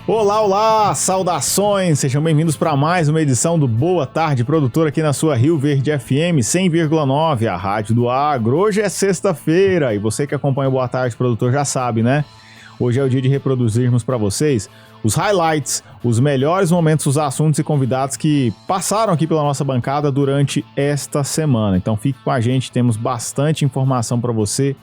Olá, olá, saudações, sejam bem-vindos para mais uma edição do Boa Tarde Produtor aqui na sua Rio Verde FM 100,9, a rádio do agro. Hoje é sexta-feira e você que acompanha o Boa Tarde Produtor já sabe, né? Hoje é o dia de reproduzirmos para vocês os highlights, os melhores momentos, os assuntos e convidados que passaram aqui pela nossa bancada durante esta semana. Então fique com a gente, temos bastante informação para você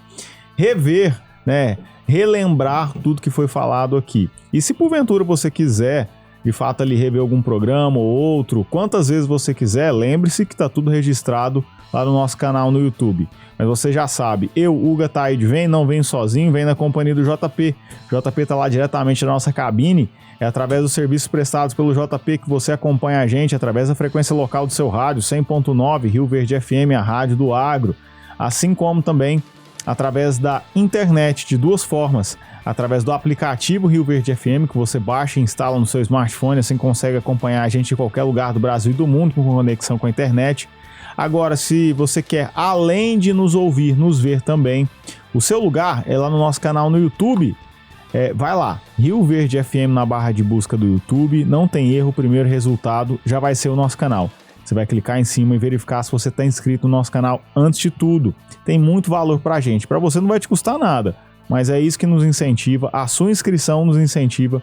rever, né? Relembrar tudo que foi falado aqui. E se porventura você quiser, de fato, ali rever algum programa ou outro, quantas vezes você quiser, lembre-se que está tudo registrado lá no nosso canal no YouTube. Mas você já sabe, eu, Hugo Ataíde, não venho sozinho, venho na companhia do JP. O JP está lá diretamente na nossa cabine, é através dos serviços prestados pelo JP que você acompanha a gente, através da frequência local do seu rádio, 100.9, Rio Verde FM, a rádio do agro, assim como também através da internet de duas formas, através do aplicativo Rio Verde FM, que você baixa e instala no seu smartphone, assim consegue acompanhar a gente em qualquer lugar do Brasil e do mundo com conexão com a internet. Agora, se você quer, além de nos ouvir, nos ver também, o seu lugar é lá no nosso canal no YouTube. Vai lá, Rio Verde FM na barra de busca do YouTube, não tem erro, o primeiro resultado já vai ser o nosso canal. Você vai clicar em cima e verificar se você está inscrito no nosso canal antes de tudo. Tem muito valor pra gente. Para você não vai te custar nada, mas é isso que nos incentiva. A sua inscrição nos incentiva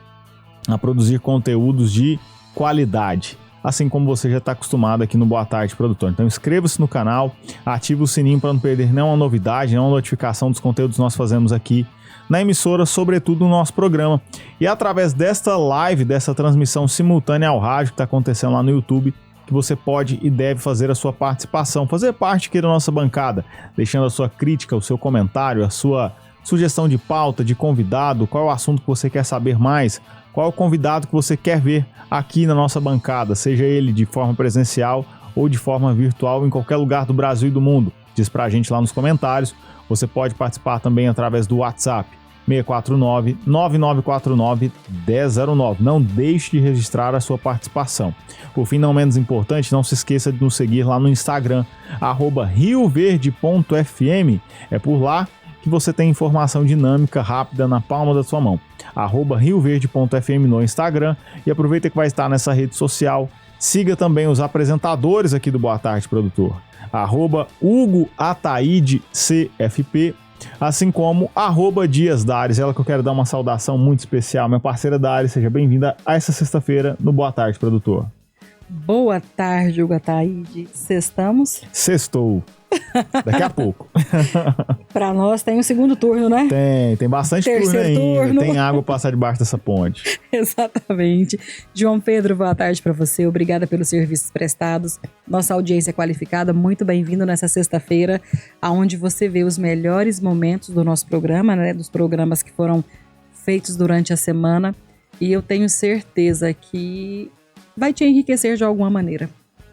a produzir conteúdos de qualidade, assim como você já está acostumado aqui no Boa Tarde Produtor. Então inscreva-se no canal, ative o sininho para não perder nenhuma novidade, nenhuma notificação dos conteúdos que nós fazemos aqui na emissora, sobretudo no nosso programa. E através desta live, dessa transmissão simultânea ao rádio que está acontecendo lá no YouTube, que você pode e deve fazer a sua participação, fazer parte aqui da nossa bancada, deixando a sua crítica, o seu comentário, a sua sugestão de pauta, de convidado, qual é o assunto que você quer saber mais, qual é o convidado que você quer ver aqui na nossa bancada, seja ele de forma presencial ou de forma virtual em qualquer lugar do Brasil e do mundo. Diz pra gente lá nos comentários. Você pode participar também através do WhatsApp 649-9949-1009. Não deixe de registrar a sua participação. Por fim, não menos importante, não se esqueça de nos seguir lá no Instagram, @rioverde.fm. É por lá que você tem informação dinâmica, rápida, na palma da sua mão. @rioverde.fm no Instagram. E aproveita que vai estar nessa rede social. Siga também os apresentadores aqui do Boa Tarde Produtor. @Hugo Ataíde CFP. Assim como @Dias Dares, ela que eu quero dar uma saudação muito especial, minha parceira Dares, seja bem-vinda a essa sexta-feira no Boa Tarde Produtor. Boa tarde, Hugo Ataíde. Sextamos? Sextou. Daqui a pouco. Para nós tem o segundo turno, né? Tem bastante Terceiro turno ainda. turno. Tem água passar debaixo dessa ponte. Exatamente. João Pedro, boa tarde para você. Obrigada pelos serviços prestados. Nossa audiência qualificada, muito bem-vindo nessa sexta-feira, aonde você vê os melhores momentos do nosso programa, né? Dos programas que foram feitos durante a semana. E eu tenho certeza que vai te enriquecer de alguma maneira.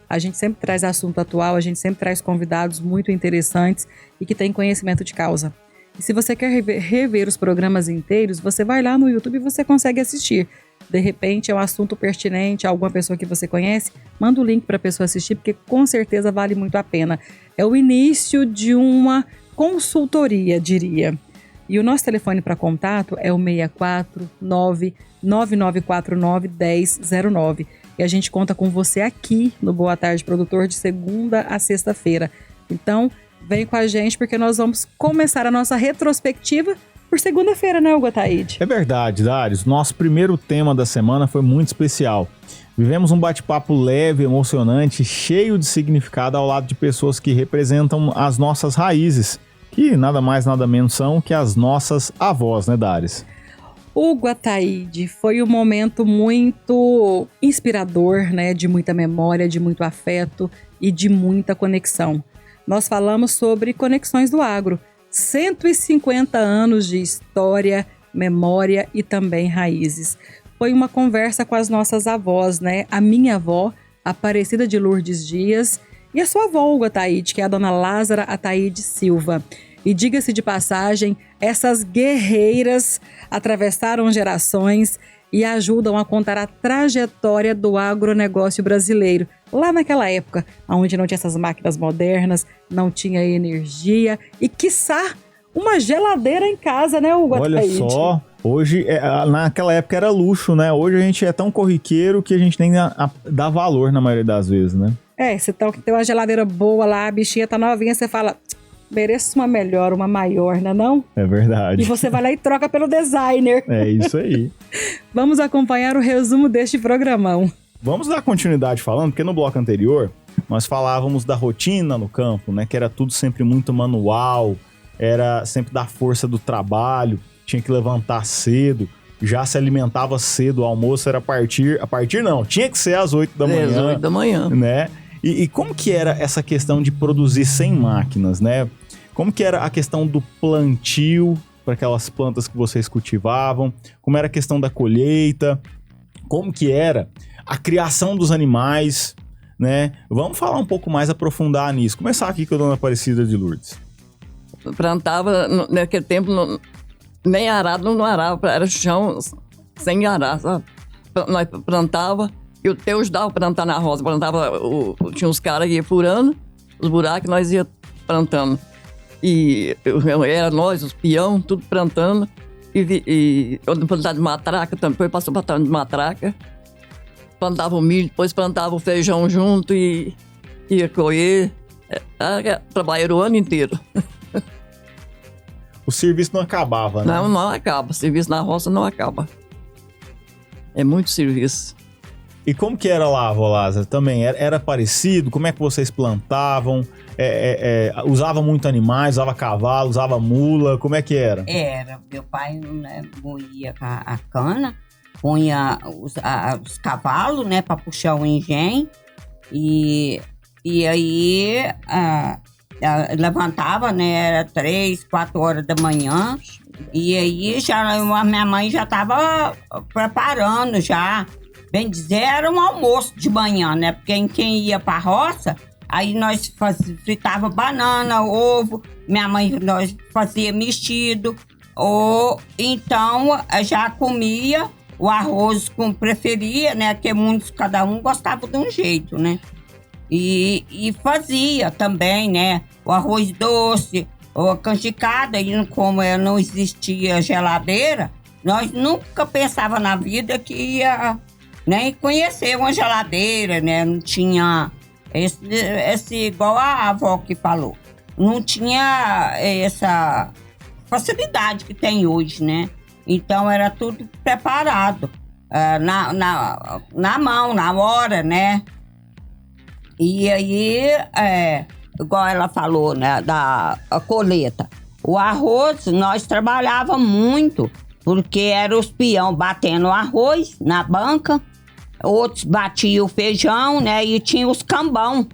A gente sempre traz assunto atual, a gente sempre traz convidados muito interessantes e que têm conhecimento de causa. E se você quer rever os programas inteiros, você vai lá no YouTube e você consegue assistir. De repente é um assunto pertinente a alguma pessoa que você conhece, manda o link para a pessoa assistir, porque com certeza vale muito a pena. É o início de uma consultoria, diria. E o nosso telefone para contato é o 649-9949-1009. E a gente conta com você aqui no Boa Tarde Produtor de segunda a sexta-feira. Então, vem com a gente porque nós vamos começar a nossa retrospectiva por segunda-feira, né, Hugo Ataíde? É verdade, Dares. Nosso primeiro tema da semana foi muito especial. Vivemos um bate-papo leve, emocionante, cheio de significado ao lado de pessoas que representam as nossas raízes, que nada mais, nada menos são que as nossas avós, né, Dares? Hugo Ataíde, foi um momento muito inspirador, né? De muita memória, de muito afeto e de muita conexão. Nós falamos sobre Conexões do Agro, 150 anos de história, memória e também raízes. Foi uma conversa com as nossas avós, né? A minha avó, Aparecida de Lourdes Dias, e a sua avó, Hugo Ataíde, que é a dona Lázara Ataíde Silva. E diga-se de passagem, essas guerreiras atravessaram gerações e ajudam a contar a trajetória do agronegócio brasileiro. Lá naquela época, onde não tinha essas máquinas modernas, não tinha energia e, quiçá, uma geladeira em casa, né, Hugo Ataíde? Olha só, Hoje, naquela época era luxo, né? Hoje a gente é tão corriqueiro que a gente nem dá valor na maioria das vezes, né? Você tem uma geladeira boa lá, a bichinha tá novinha, você fala, mereço uma melhor, uma maior, não é não? É verdade. E você vai lá e troca pelo designer. É isso aí. Vamos acompanhar o resumo deste programão. Vamos dar continuidade falando, porque no bloco anterior nós falávamos da rotina no campo, né? Que era tudo sempre muito manual, era sempre da força do trabalho, tinha que levantar cedo, já se alimentava cedo, o almoço era tinha que ser às 8 da manhã. Às 8 da manhã. Né? E como que era essa questão de produzir sem máquinas, né? Como que era a questão do plantio para aquelas plantas que vocês cultivavam? Como era a questão da colheita? Como que era a criação dos animais, né? Vamos falar um pouco mais, aprofundar nisso. Começar aqui com a dona Aparecida de Lourdes. Plantava, naquele tempo, nem arado não arava, era chão sem arar, sabe? Nós plantava, eu até ajudava a plantar na roça, tinha uns caras que iam furando os buracos, nós ia plantando. E era nós, os peão, tudo plantando. E eu plantava de matraca também, depois passou plantando de matraca. Plantava o milho, depois plantava o feijão junto e ia colher. Trabalhei o ano inteiro. O serviço não acabava, né? Não acaba. O serviço na roça não acaba. É muito serviço. E como que era lá, avó Lázaro? Também era parecido? Como é que vocês plantavam? Usava muito animais, usava cavalo, usava mula? Como é que era? Era. Meu pai, né, moía a cana, punha os cavalos, né, para puxar o engenho. E aí levantava, né, era 3, 4 horas da manhã. E aí a minha mãe já estava preparando já. Bem dizer, era um almoço de manhã, né? Porque quem ia pra roça, aí nós fritava banana, ovo, nós fazia mexido, ou então já comia o arroz como preferia, né? Que cada um gostava de um jeito, né? E fazia também, né? O arroz doce, ou a canjicada, e como não existia geladeira, nós nunca pensava na vida que ia nem conhecer uma geladeira, né? Não tinha esse igual a avó que falou. Não tinha essa facilidade que tem hoje, né? Então era tudo preparado na mão, na hora, né? E aí, igual ela falou, né? Da colheita. O arroz, nós trabalhávamos muito, porque era os peão batendo arroz na banca. Outros batiam o feijão, né? E tinha os cambão,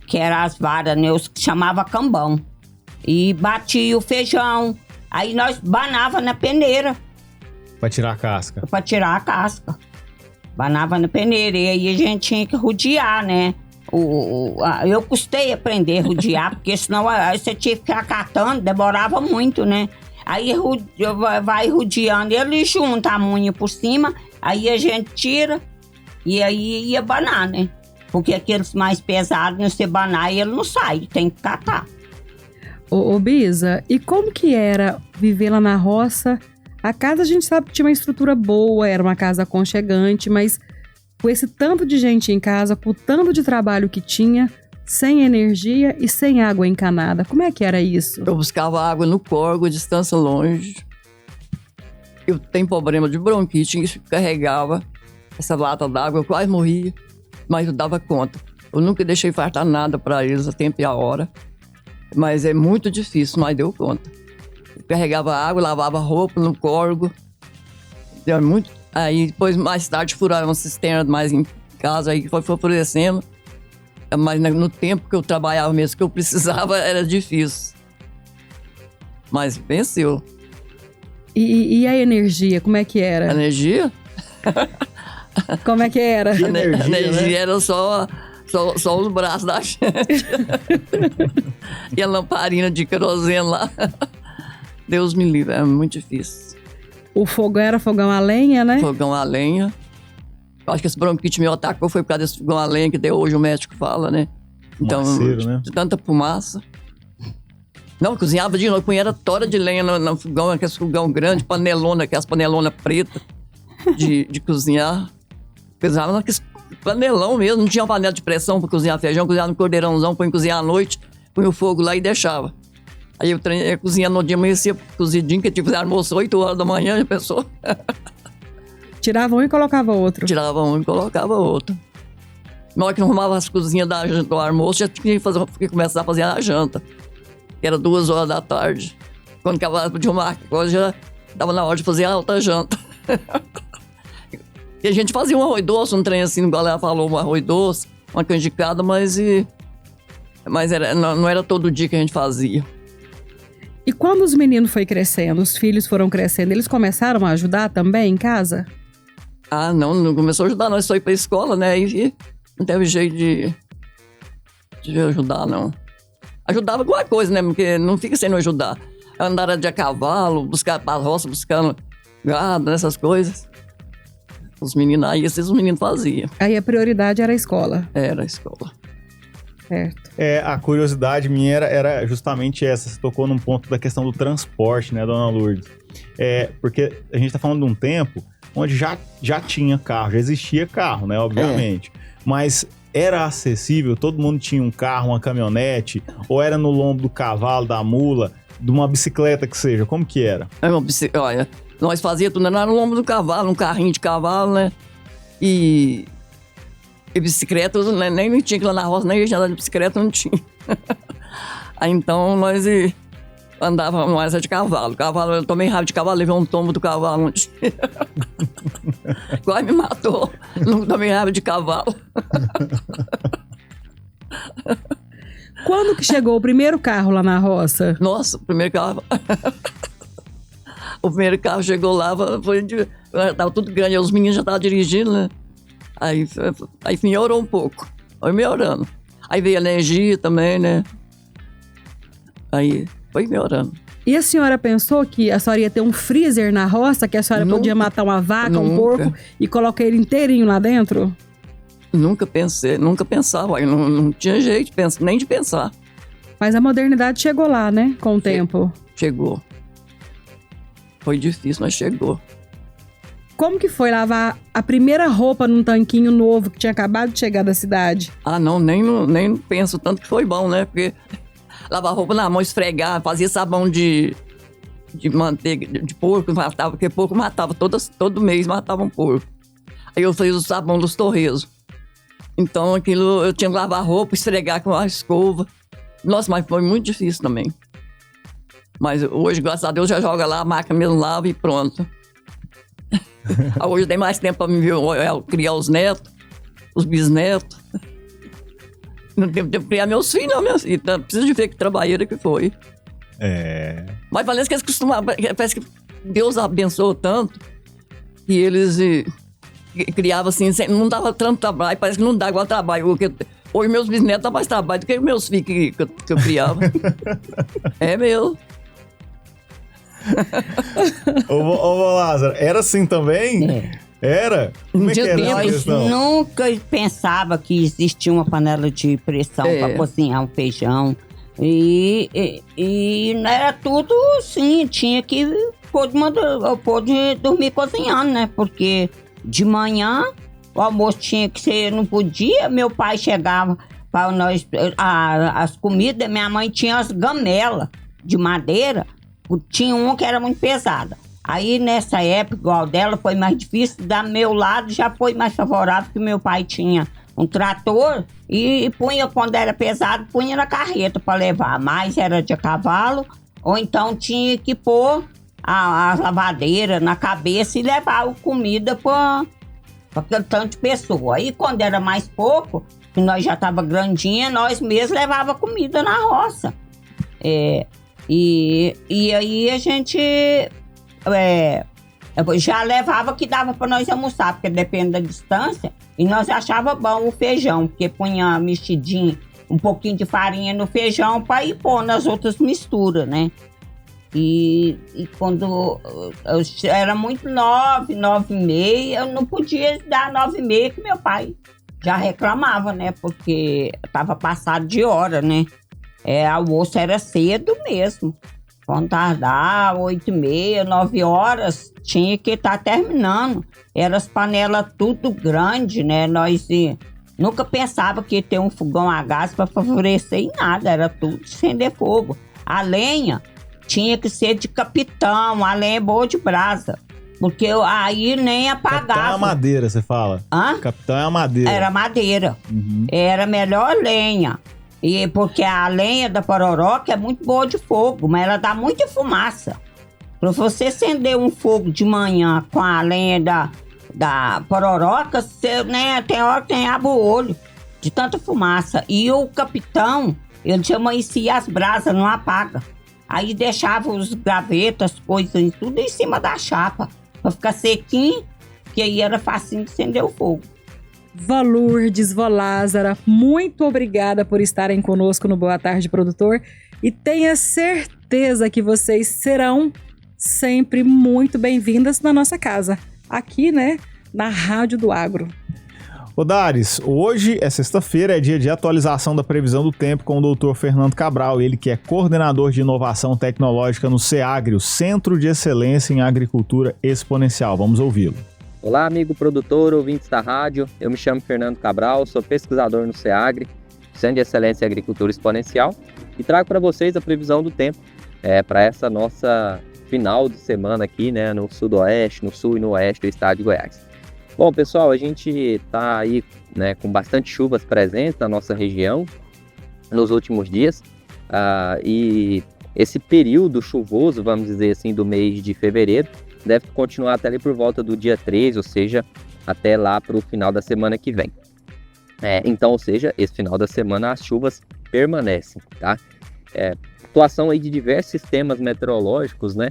que eram as varas, né? Os que chamava cambão. E batia o feijão. Aí nós banava na peneira. Pra tirar a casca. Pra tirar a casca. Banava na peneira. E aí a gente tinha que rodear, né? Eu custei aprender a rodear, porque senão você tinha que ficar catando, demorava muito, né? Aí vai rodeando ele junta a munha por cima, aí a gente tira. E aí ia banar, né? Porque aqueles mais pesados, você banar, ele não sai, tem que catar. Ô Bisa, e como que era viver lá na roça? A casa a gente sabe que tinha uma estrutura boa, era uma casa aconchegante, mas com esse tanto de gente em casa, com o tanto de trabalho que tinha, sem energia e sem água encanada, como é que era isso? Eu buscava água no córrego, distância longe. Eu tenho problema de bronquite, carregava essa lata d'água, eu quase morria, mas eu dava conta. Eu nunca deixei faltar nada para eles a tempo e a hora, mas é muito difícil, mas deu conta. Eu carregava água, lavava roupa no córrego, deu muito. Aí depois, mais tarde, furaram uma cisterna mais em casa, aí foi florescendo, mas no tempo que eu trabalhava mesmo, que eu precisava, era difícil. Mas venceu. E a energia, como é que era? A energia? Como é que era? A energia, né? era só os braços da gente. E a lamparina de querosene lá. Deus me livre, é muito difícil. O fogão era fogão a lenha, né? Fogão a lenha. Eu acho que esse bronquite meu atacou foi por causa desse fogão a lenha, que até hoje o médico fala, né? Então, Fumaceiro, né? de tanta fumaça. Não, cozinhava de noite, punha tora de lenha no fogão, aquele fogão grande, panelona, aquelas panelonas pretas de cozinhar. Cozinhava naqueles panelão mesmo, não tinha panela de pressão para cozinhar feijão, cozinhava no cordeirãozão, põe cozinhar à noite, põe o fogo lá e deixava. Aí eu cozinhava no dia, amanhecia cozidinho, que tipo, almoço 8 horas da manhã, a pessoa... Tirava um e colocava outro. Tirava um e colocava outro. Na hora que não arrumava as cozinhas do almoço, já tinha que começar a fazer a janta. Que era 2 horas da tarde. Quando acabava de arrumar, agora já estava na hora de fazer a outra janta. E a gente fazia um arroz doce, um trem assim, igual ela falou, um arroz doce, uma canjicada, mas não era todo dia que a gente fazia. E quando os meninos foram crescendo, os filhos foram crescendo, eles começaram a ajudar também em casa? Ah, não começou a ajudar, nós só ir pra escola, né? E não teve jeito de ajudar, não. Ajudava alguma coisa, né? Porque não fica sem não ajudar. Andar de a cavalo, buscar pra roça, buscando gado, essas coisas. Os meninos aí, os meninos faziam. Aí a prioridade era a escola. Era a escola. Certo. A curiosidade minha era justamente essa. Você tocou num ponto da questão do transporte, né, dona Lourdes? Porque a gente tá falando de um tempo onde já tinha carro, já existia carro, né, obviamente. Mas era acessível, todo mundo tinha um carro, uma caminhonete, ou era no lombo do cavalo, da mula, de uma bicicleta que seja, como que era? Olha, nós fazíamos tudo no lombo do cavalo, um carrinho de cavalo, né? E bicicleta, né? Nem tinha que ir lá na roça, nem ia andar de bicicleta, não tinha. Aí então nós andávamos mais de cavalo. Cavalo, eu tomei raiva de cavalo, levei um tombo do cavalo um dia. Quase me matou. Não tomei raiva de cavalo. Quando que chegou o primeiro carro lá na roça? Nossa, o primeiro carro... O primeiro carro chegou lá, tava tudo grande, os meninos já estavam dirigindo, né? Aí melhorou um pouco, foi melhorando. Aí veio a energia também, né? Aí foi melhorando. E a senhora pensou que a senhora ia ter um freezer na roça, que a senhora podia matar uma vaca, um porco e colocar ele inteirinho lá dentro? Nunca pensava, não tinha jeito nem de pensar. Mas a modernidade chegou lá, né? Com o tempo. Chegou. Foi difícil, mas chegou. Como que foi lavar a primeira roupa num tanquinho novo que tinha acabado de chegar da cidade? Ah, não, nem penso tanto que foi bom, né? Porque lavar roupa na mão, esfregar, fazia sabão de manteiga, de porco, matava, porque porco matava, todo mês matava um porco. Aí eu fiz o sabão dos torresmos. Então aquilo, eu tinha que lavar roupa, esfregar com a escova. Nossa, mas foi muito difícil também. Mas hoje, graças a Deus, já joga lá, a máquina mesmo lava e pronto. Hoje tem mais tempo para me ver, criar os netos, os bisnetos. Não tenho tempo para criar meus filhos, não, minhas filhas. Preciso de ver que trabalheira que foi. Mas parece que eles costumavam, parece que Deus abençoou tanto que eles criavam assim, não dava tanto trabalho, parece que não dá igual trabalho. Hoje meus bisnetos dão mais trabalho do que meus filhos que eu criava. É meu. Ô Lázaro, era assim também? Era? Como é que era essa questão? Nós nunca pensava que existia uma panela de pressão para cozinhar um feijão. E era tudo assim, tinha que pôde dormir cozinhando, né? Porque de manhã o almoço tinha que ser, não podia. Meu pai chegava para nós, as comidas, minha mãe tinha as gamelas de madeira. Tinha uma que era muito pesada. Aí, nessa época, igual dela, foi mais difícil. Da meu lado, já foi mais favorável, porque meu pai tinha um trator e punha, quando era pesado, punha na carreta para levar. Mas era de cavalo, ou então tinha que pôr a lavadeira na cabeça e levar a comida para aquele tanto de pessoa. Aí, quando era mais pouco, que nós já tava grandinha, nós mesmos levava comida na roça. E aí a gente já levava que dava para nós almoçar, porque depende da distância. E nós achava bom o feijão, porque punha mexidinho, um pouquinho de farinha no feijão para ir pôr nas outras misturas, né? E quando eu era muito 9h30, eu não podia dar 9h30, que meu pai já reclamava, né? Porque estava passado de hora, né? Almoço era cedo mesmo. Quando tardar, 8h30, 9 horas, tinha que estar terminando. Eram as panelas tudo grande, né? Nós nunca pensava que ia ter um fogão a gás para favorecer em nada. Era tudo de acender fogo. A lenha tinha que ser de capitão, a lenha boa de brasa. Porque aí nem apagava. Capitão é a madeira, você fala? Hã? Capitão é a madeira. Era madeira. Uhum. Era a melhor lenha. E porque a lenha da pororoca é muito boa de fogo, mas ela dá muita fumaça. Para você acender um fogo de manhã com a lenha da pororoca, você, né, tem hora que tem abre o olho de tanta fumaça. E o capitão, ele já amanhecia as brasas, não apaga. Aí deixava os gravetos, as coisas, tudo em cima da chapa, para ficar sequinho, que aí era facinho de acender o fogo. Lourdes, Lázara, muito obrigada por estarem conosco no Boa Tarde, Produtor. E tenha certeza que vocês serão sempre muito bem-vindas na nossa casa. Aqui, né, na Rádio do Agro. Ô Dares, hoje é sexta-feira, é dia de atualização da previsão do tempo com o doutor Fernando Cabral, ele que é coordenador de inovação tecnológica no CEAGRE, o Centro de Excelência em Agricultura Exponencial. Vamos ouvi-lo. Olá, amigo produtor, ouvintes da rádio. Eu me chamo Fernando Cabral, sou pesquisador no CEAGRE, Centro de Excelência em Agricultura Exponencial, e trago para vocês a previsão do tempo para essa nossa final de semana aqui, né, no sudoeste, no sul e no oeste do estado de Goiás. Bom, pessoal, a gente está aí, né, com bastante chuvas presentes na nossa região nos últimos dias, e esse período chuvoso, vamos dizer assim, do mês de fevereiro, deve continuar até ali por volta do dia 13, ou seja, até lá para o final da semana que vem. Então, ou seja, esse final da semana as chuvas permanecem, tá? Atuação aí de diversos sistemas meteorológicos, né,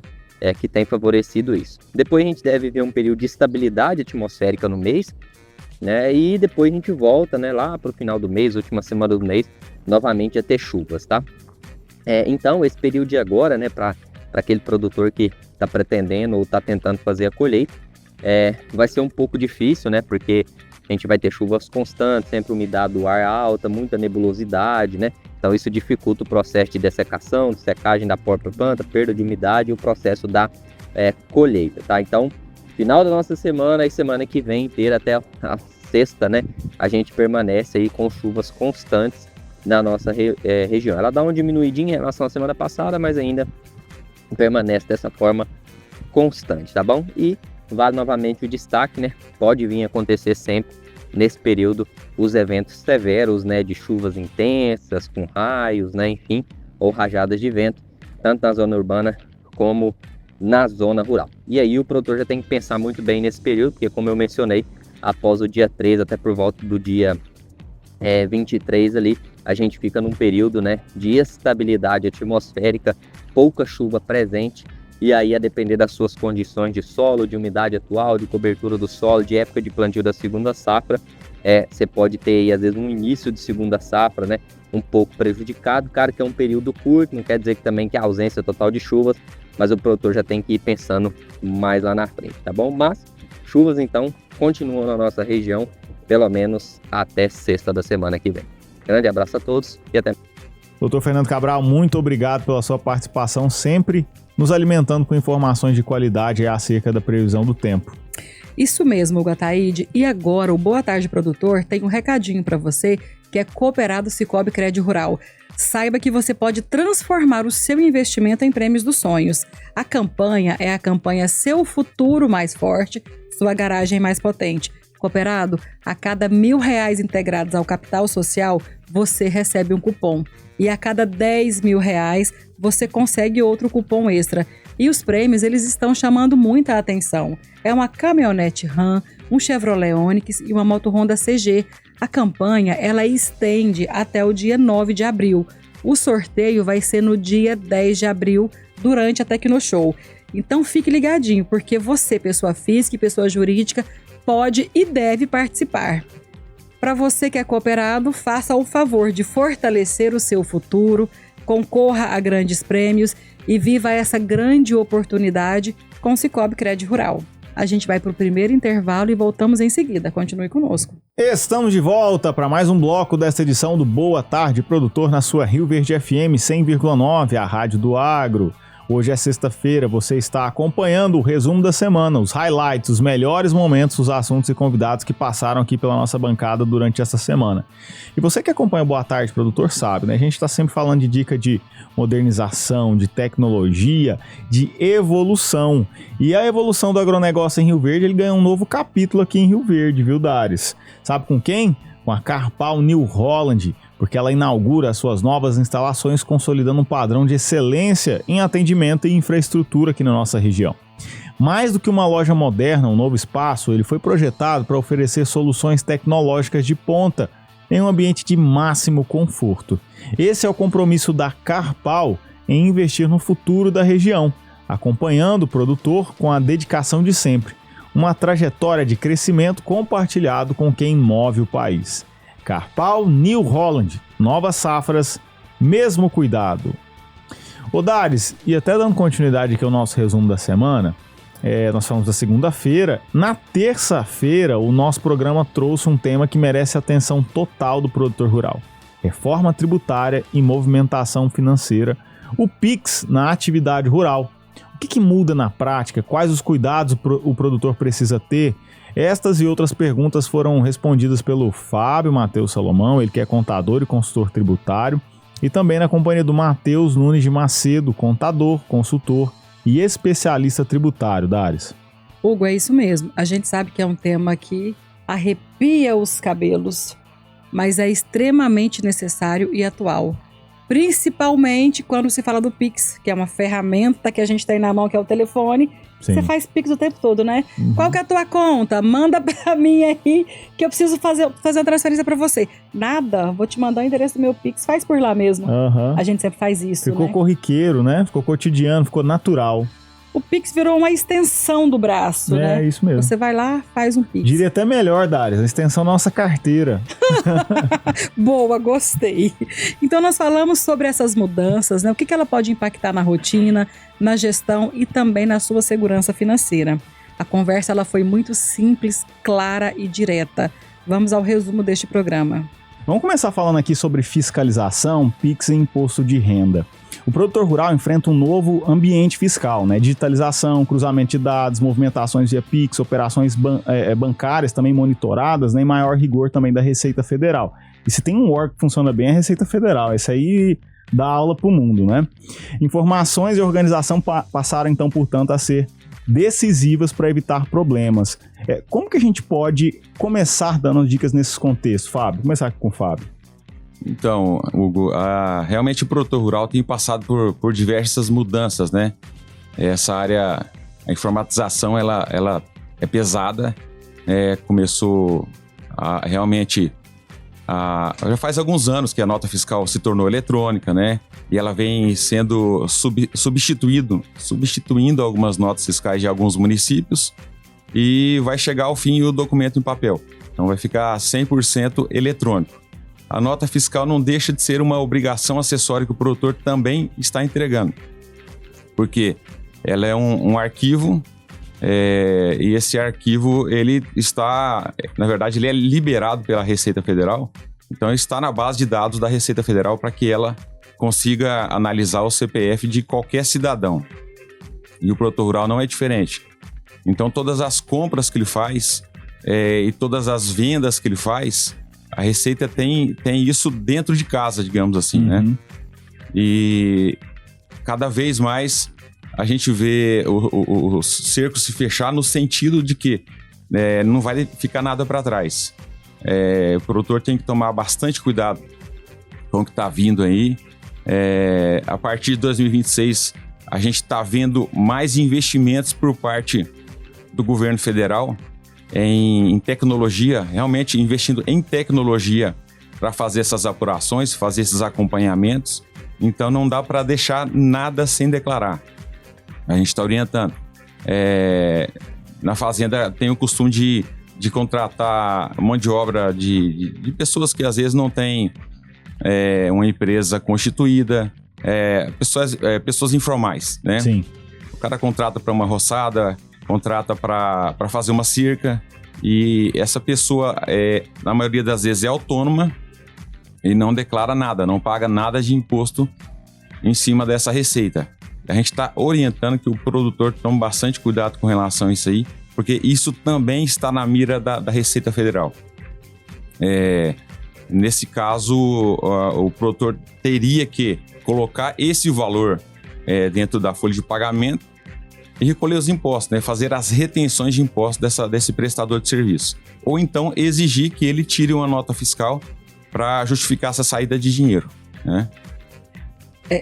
que tem favorecido isso. Depois a gente deve ver um período de estabilidade atmosférica no mês, né, e depois a gente volta, né, lá para o final do mês, última semana do mês, novamente a ter chuvas, tá? Então, esse período de agora, né, para aquele produtor que está pretendendo ou está tentando fazer a colheita, vai ser um pouco difícil, né? Porque a gente vai ter chuvas constantes, sempre umidade do ar alta, muita nebulosidade, né? Então isso dificulta o processo de dessecação, de secagem da própria planta, perda de umidade e o processo da colheita, tá? Então, final da nossa semana e semana que vem inteira até a sexta, né? A gente permanece aí com chuvas constantes na nossa região. Ela dá uma diminuidinha em relação à semana passada, mas ainda permanece dessa forma constante, tá bom? E vale novamente o destaque, né? Pode vir a acontecer sempre nesse período os eventos severos, né? De chuvas intensas, com raios, né? Enfim, ou rajadas de vento, tanto na zona urbana como na zona rural. E aí o produtor já tem que pensar muito bem nesse período, porque como eu mencionei, após o dia 13 até por volta do dia 23 ali, a gente fica num período, né, de estabilidade atmosférica, pouca chuva presente, e aí a depender das suas condições de solo, de umidade atual, de cobertura do solo, de época de plantio da segunda safra, você pode ter aí, às vezes, um início de segunda safra, né, um pouco prejudicado. Claro que é um período curto, não quer dizer que também que a ausência total de chuvas, mas o produtor já tem que ir pensando mais lá na frente, tá bom? Mas chuvas, então, continuam na nossa região, pelo menos até sexta da semana que vem. Grande abraço a todos e até. Doutor Fernando Cabral, muito obrigado pela sua participação, sempre nos alimentando com informações de qualidade acerca da previsão do tempo. Isso mesmo, Gataíde. E agora o Boa Tarde Produtor tem um recadinho para você que é cooperado Sicoob Crédito Rural. Saiba que você pode transformar o seu investimento em prêmios dos sonhos. A campanha é a campanha Seu Futuro Mais Forte, Sua Garagem Mais Potente. Cooperado, a cada R$1.000 integrados ao capital social, você recebe um cupom. E a cada R$10.000, você consegue outro cupom extra. E os prêmios, eles estão chamando muita atenção. É uma caminhonete Ram, um Chevrolet Onix e uma moto Honda CG. A campanha, ela estende até o dia 9 de abril. O sorteio vai ser no dia 10 de abril, durante a Tecnoshow. Então fique ligadinho, porque você, pessoa física e pessoa jurídica, pode e deve participar. Para você que é cooperado, faça o favor de fortalecer o seu futuro, concorra a grandes prêmios e viva essa grande oportunidade com o Sicoob Crédito Rural. A gente vai para o primeiro intervalo e voltamos em seguida. Continue conosco. Estamos de volta para mais um bloco desta edição do Boa Tarde Produtor na sua Rio Verde FM 100,9, a rádio do agro. Hoje é sexta-feira, você está acompanhando o resumo da semana, os highlights, os melhores momentos, os assuntos e convidados que passaram aqui pela nossa bancada durante essa semana. E você que acompanha o Boa Tarde Produtor sabe, né? A gente está sempre falando de dica de modernização, de tecnologia, de evolução. E a evolução do agronegócio em Rio Verde, ele ganha um novo capítulo aqui em Rio Verde, viu, Dares? Sabe com quem? Com a Carpal New Holland, porque ela inaugura as suas novas instalações, consolidando um padrão de excelência em atendimento e infraestrutura aqui na nossa região. Mais do que uma loja moderna, um novo espaço, ele foi projetado para oferecer soluções tecnológicas de ponta em um ambiente de máximo conforto. Esse é o compromisso da Carpal em investir no futuro da região, acompanhando o produtor com a dedicação de sempre, uma trajetória de crescimento compartilhado com quem move o país. Carpal New Holland, novas safras, mesmo cuidado. Ô Dares, e até dando continuidade aqui ao nosso resumo da semana, nós falamos da segunda-feira. Na terça-feira, o nosso programa trouxe um tema que merece atenção total do produtor rural: reforma tributária e movimentação financeira, o PIX na atividade rural. O que muda na prática? Quais os cuidados o produtor precisa ter? Estas e outras perguntas foram respondidas pelo Fábio Matheus Salomão, ele que é contador e consultor tributário, e também na companhia do Matheus Nunes de Macedo, contador, consultor e especialista tributário. Dares. Hugo, é isso mesmo. A gente sabe que é um tema que arrepia os cabelos, mas é extremamente necessário e atual. Principalmente quando se fala do Pix, que é uma ferramenta que a gente tem na mão, que é o telefone. Sim. Você faz Pix o tempo todo, né? Uhum. Qual que é a tua conta? Manda pra mim aí que eu preciso fazer uma transferência pra você. Nada, vou te mandar o endereço do meu Pix, faz por lá mesmo. Uhum. A gente sempre faz isso, ficou, né? Corriqueiro, né? Ficou cotidiano, ficou natural. O Pix virou uma extensão do braço, né? É, isso mesmo. Você vai lá, faz um Pix. Diria até melhor, Dares, a extensão da nossa carteira. Boa, gostei. Então nós falamos sobre essas mudanças, né? O que ela pode impactar na rotina, na gestão e também na sua segurança financeira. A conversa ela foi muito simples, clara e direta. Vamos ao resumo deste programa. Vamos começar falando aqui sobre fiscalização, Pix e imposto de renda. O produtor rural enfrenta um novo ambiente fiscal, né? Digitalização, cruzamento de dados, movimentações via Pix, operações bancárias também monitoradas, né? E maior rigor também da Receita Federal. E se tem um órgão que funciona bem é a Receita Federal. Esse aí dá aula para o mundo, né? Informações e organização passaram então, portanto, a ser decisivas para evitar problemas. Como que a gente pode começar dando dicas nesses contextos, Fábio? Vou começar aqui com o Fábio. Então, Hugo, realmente o produtor rural tem passado por diversas mudanças, né? Essa área, a informatização, ela é pesada, começou realmente... já faz alguns anos que a nota fiscal se tornou eletrônica, né? E ela vem sendo substituindo algumas notas fiscais de alguns municípios e vai chegar ao fim o documento em papel. Então vai ficar 100% eletrônico. A nota fiscal não deixa de ser uma obrigação acessória que o produtor também está entregando. Porque ela é um arquivo e esse arquivo, ele está, na verdade, ele é liberado pela Receita Federal. Então, está na base de dados da Receita Federal para que ela consiga analisar o CPF de qualquer cidadão. E o produtor rural não é diferente. Então, todas as compras que ele faz e todas as vendas que ele faz, a Receita tem isso dentro de casa, digamos assim, né? E cada vez mais a gente vê o cerco se fechar no sentido de que não vai ficar nada para trás. O produtor tem que tomar bastante cuidado com o que está vindo aí. A partir de 2026, a gente está vendo mais investimentos por parte do governo federal em tecnologia, realmente investindo em tecnologia para fazer essas apurações, fazer esses acompanhamentos. Então não dá para deixar nada sem declarar. A gente está orientando. Na fazenda tem o costume de contratar mão de obra de pessoas que às vezes não têm uma empresa constituída, pessoas informais, né? Sim. O cara contrata para uma roçada, contrata para fazer uma cerca, e essa pessoa, na maioria das vezes, é autônoma e não declara nada, não paga nada de imposto em cima dessa receita. A gente está orientando que o produtor tome bastante cuidado com relação a isso aí, porque isso também está na mira da Receita Federal. Nesse caso, o produtor teria que colocar esse valor dentro da folha de pagamento e recolher os impostos, né? Fazer as retenções de impostos desse prestador de serviço. Ou então exigir que ele tire uma nota fiscal para justificar essa saída de dinheiro, né?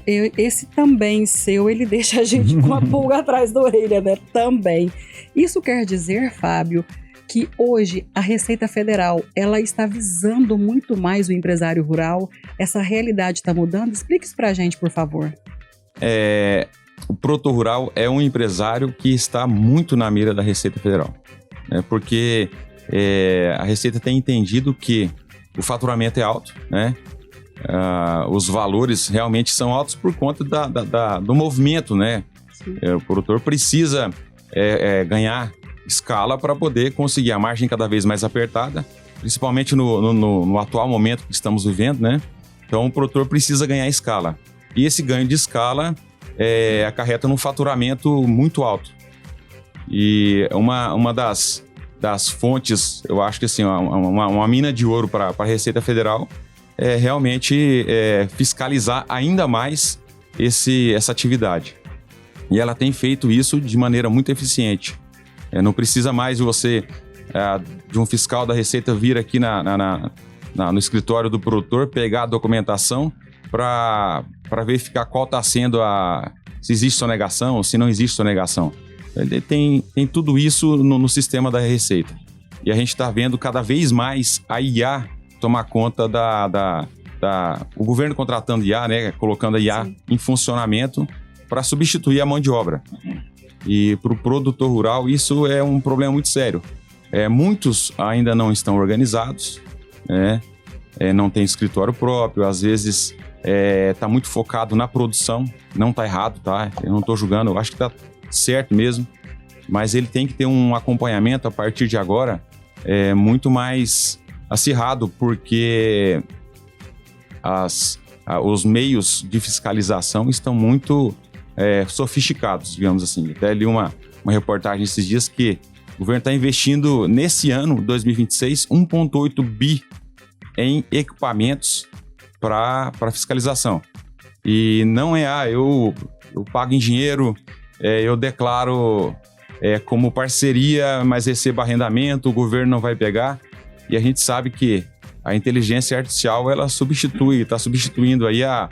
Esse também seu, ele deixa a gente com a pulga atrás da orelha, né? Também. Isso quer dizer, Fábio, que hoje a Receita Federal, ela está visando muito mais o empresário rural? Essa realidade está mudando? Explique isso pra gente, por favor. O produtor rural é um empresário que está muito na mira da Receita Federal, né? Porque a Receita tem entendido que o faturamento é alto, né? Os valores realmente são altos por conta do movimento, né? O produtor precisa ganhar escala para poder conseguir a margem cada vez mais apertada, principalmente no atual momento que estamos vivendo, né? Então o produtor precisa ganhar escala. E esse ganho de escala acarreta num faturamento muito alto. E uma das fontes, eu acho que assim, uma mina de ouro para a Receita Federal é realmente fiscalizar ainda mais essa atividade. E ela tem feito isso de maneira muito eficiente. Não precisa mais de um fiscal da Receita vir aqui no escritório do produtor, pegar a documentação para verificar qual está sendo se existe sonegação ou se não existe sonegação. Ele tem tudo isso no sistema da Receita. E a gente está vendo cada vez mais a IA tomar conta o governo contratando IA, né, colocando a IA em funcionamento para substituir a mão de obra. E para o produtor rural isso é um problema muito sério. Muitos ainda não estão organizados, né? Não tem escritório próprio, às vezes está muito focado na produção. Não está errado, tá? Eu não estou julgando, eu acho que está certo mesmo, mas ele tem que ter um acompanhamento a partir de agora muito mais acirrado, porque os meios de fiscalização estão muito sofisticados, digamos assim. Até li uma reportagem esses dias que o governo está investindo nesse ano, 2026, 1,8 bi em equipamentos para fiscalização. E não eu pago em dinheiro, eu declaro como parceria, mas recebo arrendamento, o governo não vai pegar. E a gente sabe que a inteligência artificial, ela está substituindo aí a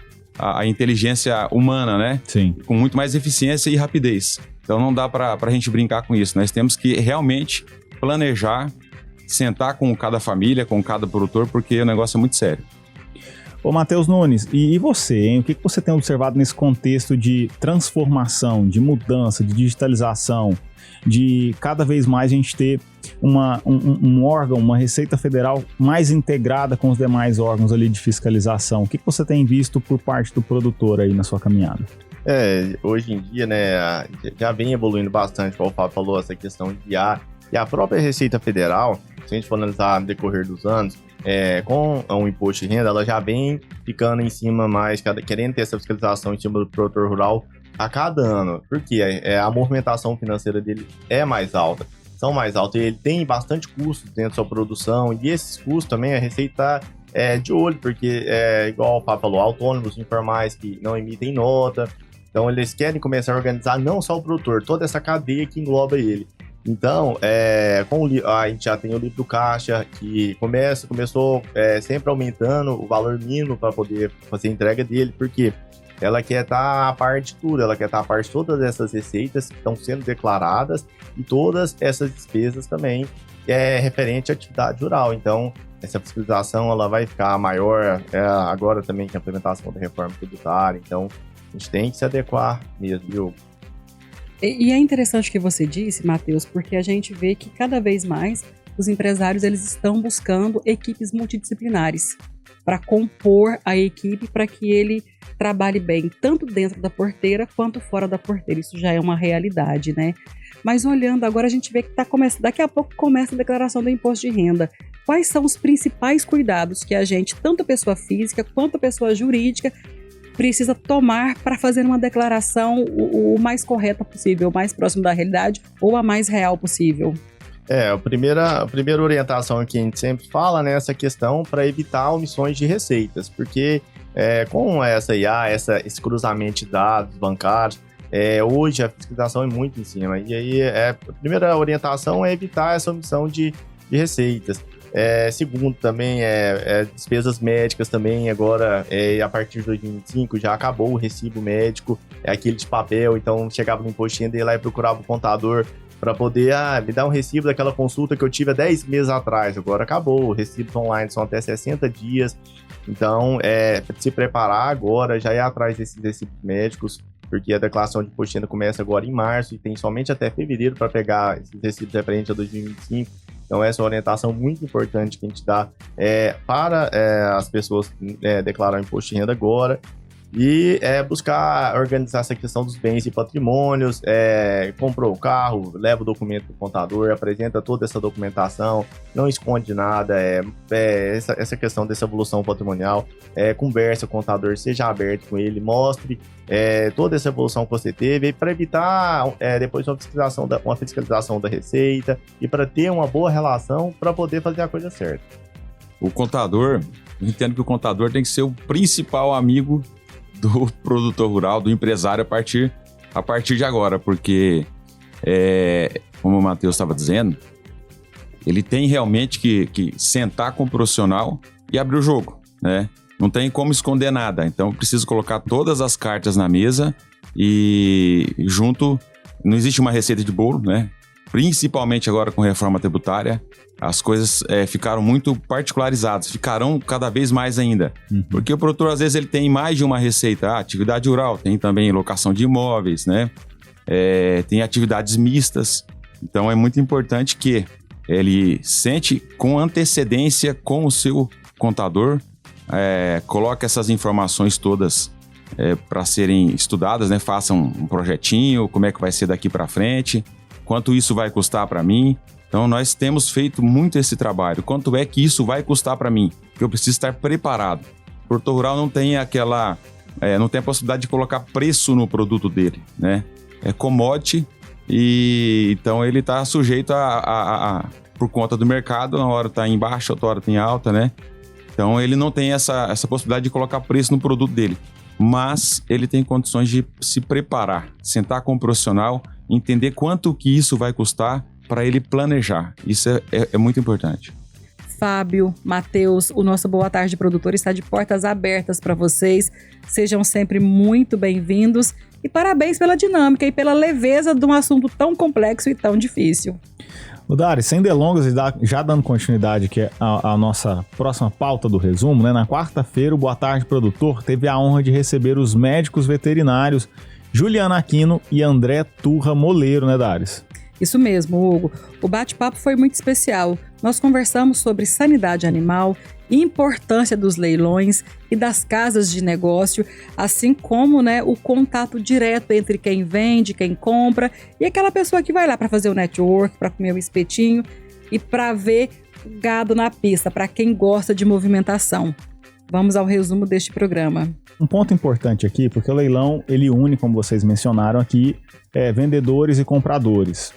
inteligência humana, né? Sim. Com muito mais eficiência e rapidez. Então não dá para a gente brincar com isso. Nós temos que realmente planejar, sentar com cada família, com cada produtor, porque o negócio é muito sério. Ô, Matheus Nunes, e você, hein? O que você tem observado nesse contexto de transformação, de mudança, de digitalização, de cada vez mais a gente ter um órgão, uma Receita Federal mais integrada com os demais órgãos ali de fiscalização? O que você tem visto por parte do produtor aí na sua caminhada? Hoje em dia, né, já vem evoluindo bastante, como o Fábio falou, essa questão de IA. E a própria Receita Federal, se a gente for analisar no decorrer dos anos, com o imposto de renda, ela já vem ficando em cima mais, querendo ter essa fiscalização em cima do produtor rural a cada ano, porque a movimentação financeira dele é mais alta, são mais altas, e ele tem bastante custos dentro da sua produção, e esses custos também a Receita tá de olho, porque igual o Fábio falou, autônomos informais que não emitem nota, então eles querem começar a organizar não só o produtor, toda essa cadeia que engloba ele. Então, a gente já tem o livro do caixa, que começou sempre aumentando o valor mínimo para poder fazer a entrega dele, porque ela quer estar a par de tudo, ela quer estar a par de todas essas receitas que estão sendo declaradas e todas essas despesas também referente à atividade rural. Então, essa fiscalização ela vai ficar maior agora também com a implementação da reforma tributária. Então, a gente tem que se adequar mesmo, viu? E é interessante o que você disse, Matheus, porque a gente vê que cada vez mais os empresários eles estão buscando equipes multidisciplinares. para compor a equipe para que ele trabalhe bem, tanto dentro da porteira quanto fora da porteira. Isso já é uma realidade, né? Mas olhando agora, a gente vê que daqui a pouco começa a declaração do imposto de renda. Quais são os principais cuidados que a gente, tanto a pessoa física quanto a pessoa jurídica, precisa tomar para fazer uma declaração o mais correta possível, o mais próximo da realidade ou a mais real possível? A primeira orientação que a gente sempre fala, né, essa questão para evitar omissões de receitas, porque com essa IA, esse cruzamento de dados bancários, hoje a fiscalização é muito em cima, e aí a primeira orientação é evitar essa omissão de receitas. Segundo também, despesas médicas também, agora a partir de 2025 já acabou o recibo médico, aquele de papel, então chegava no imposto de renda e ia lá e procurava o contador para poder me dar um recibo daquela consulta que eu tive há 10 meses atrás. Agora acabou, recibos online são até 60 dias, então se preparar agora, já ir atrás desses recibos médicos, porque a declaração de imposto de renda começa agora em março e tem somente até fevereiro para pegar esses recibos referentes a 2025. Então essa é uma orientação muito importante que a gente dá para as pessoas declarar o imposto de renda agora. E buscar organizar essa questão dos bens e patrimônios, comprou o carro, leva o documento para o contador, apresenta toda essa documentação, não esconde nada, essa questão dessa evolução patrimonial, conversa com o contador, seja aberto com ele, mostre toda essa evolução que você teve, para evitar depois uma fiscalização da receita e para ter uma boa relação para poder fazer a coisa certa. O contador, eu entendo que o contador tem que ser o principal amigo do produtor rural, do empresário a partir de agora, porque, como o Matheus estava dizendo, ele tem realmente que sentar com o profissional e abrir o jogo, né? Não tem como esconder nada, então preciso colocar todas as cartas na mesa e junto, não existe uma receita de bolo, né? Principalmente agora com a reforma tributária, as coisas ficaram muito particularizadas, ficarão cada vez mais ainda. Porque o produtor, às vezes, ele tem mais de uma receita. Atividade rural, tem também locação de imóveis, né? Tem atividades mistas. Então, é muito importante que ele sente com antecedência com o seu contador, coloque essas informações todas para serem estudadas, né? Faça um projetinho, como é que vai ser daqui para frente, quanto isso vai custar para mim. Então, nós temos feito muito esse trabalho. Quanto é que isso vai custar para mim? Porque eu preciso estar preparado. O produtor rural não tem não tem a possibilidade de colocar preço no produto dele, né? É commodity e então ele está sujeito por conta do mercado, uma hora está em baixa, outra hora está em alta, né? Então, ele não tem essa possibilidade de colocar preço no produto dele. Mas ele tem condições de se preparar, sentar com o profissional, entender quanto que isso vai custar para ele planejar. Isso é muito importante. Fábio, Matheus, o nosso Boa Tarde Produtor está de portas abertas para vocês. Sejam sempre muito bem-vindos e parabéns pela dinâmica e pela leveza de um assunto tão complexo e tão difícil. O Dari, sem delongas e já dando continuidade aqui à nossa próxima pauta do resumo, né? Na quarta-feira, o Boa Tarde Produtor teve a honra de receber os médicos veterinários Juliana Aquino e André Turra Moleiro, né, Dares? Isso mesmo, Hugo. O bate-papo foi muito especial. Nós conversamos sobre sanidade animal, importância dos leilões e das casas de negócio, assim como, né, o contato direto entre quem vende, quem compra e aquela pessoa que vai lá para fazer o network, para comer o espetinho e para ver gado na pista, para quem gosta de movimentação. Vamos ao resumo deste programa. Um ponto importante aqui, porque o leilão, ele une, como vocês mencionaram aqui, vendedores e compradores.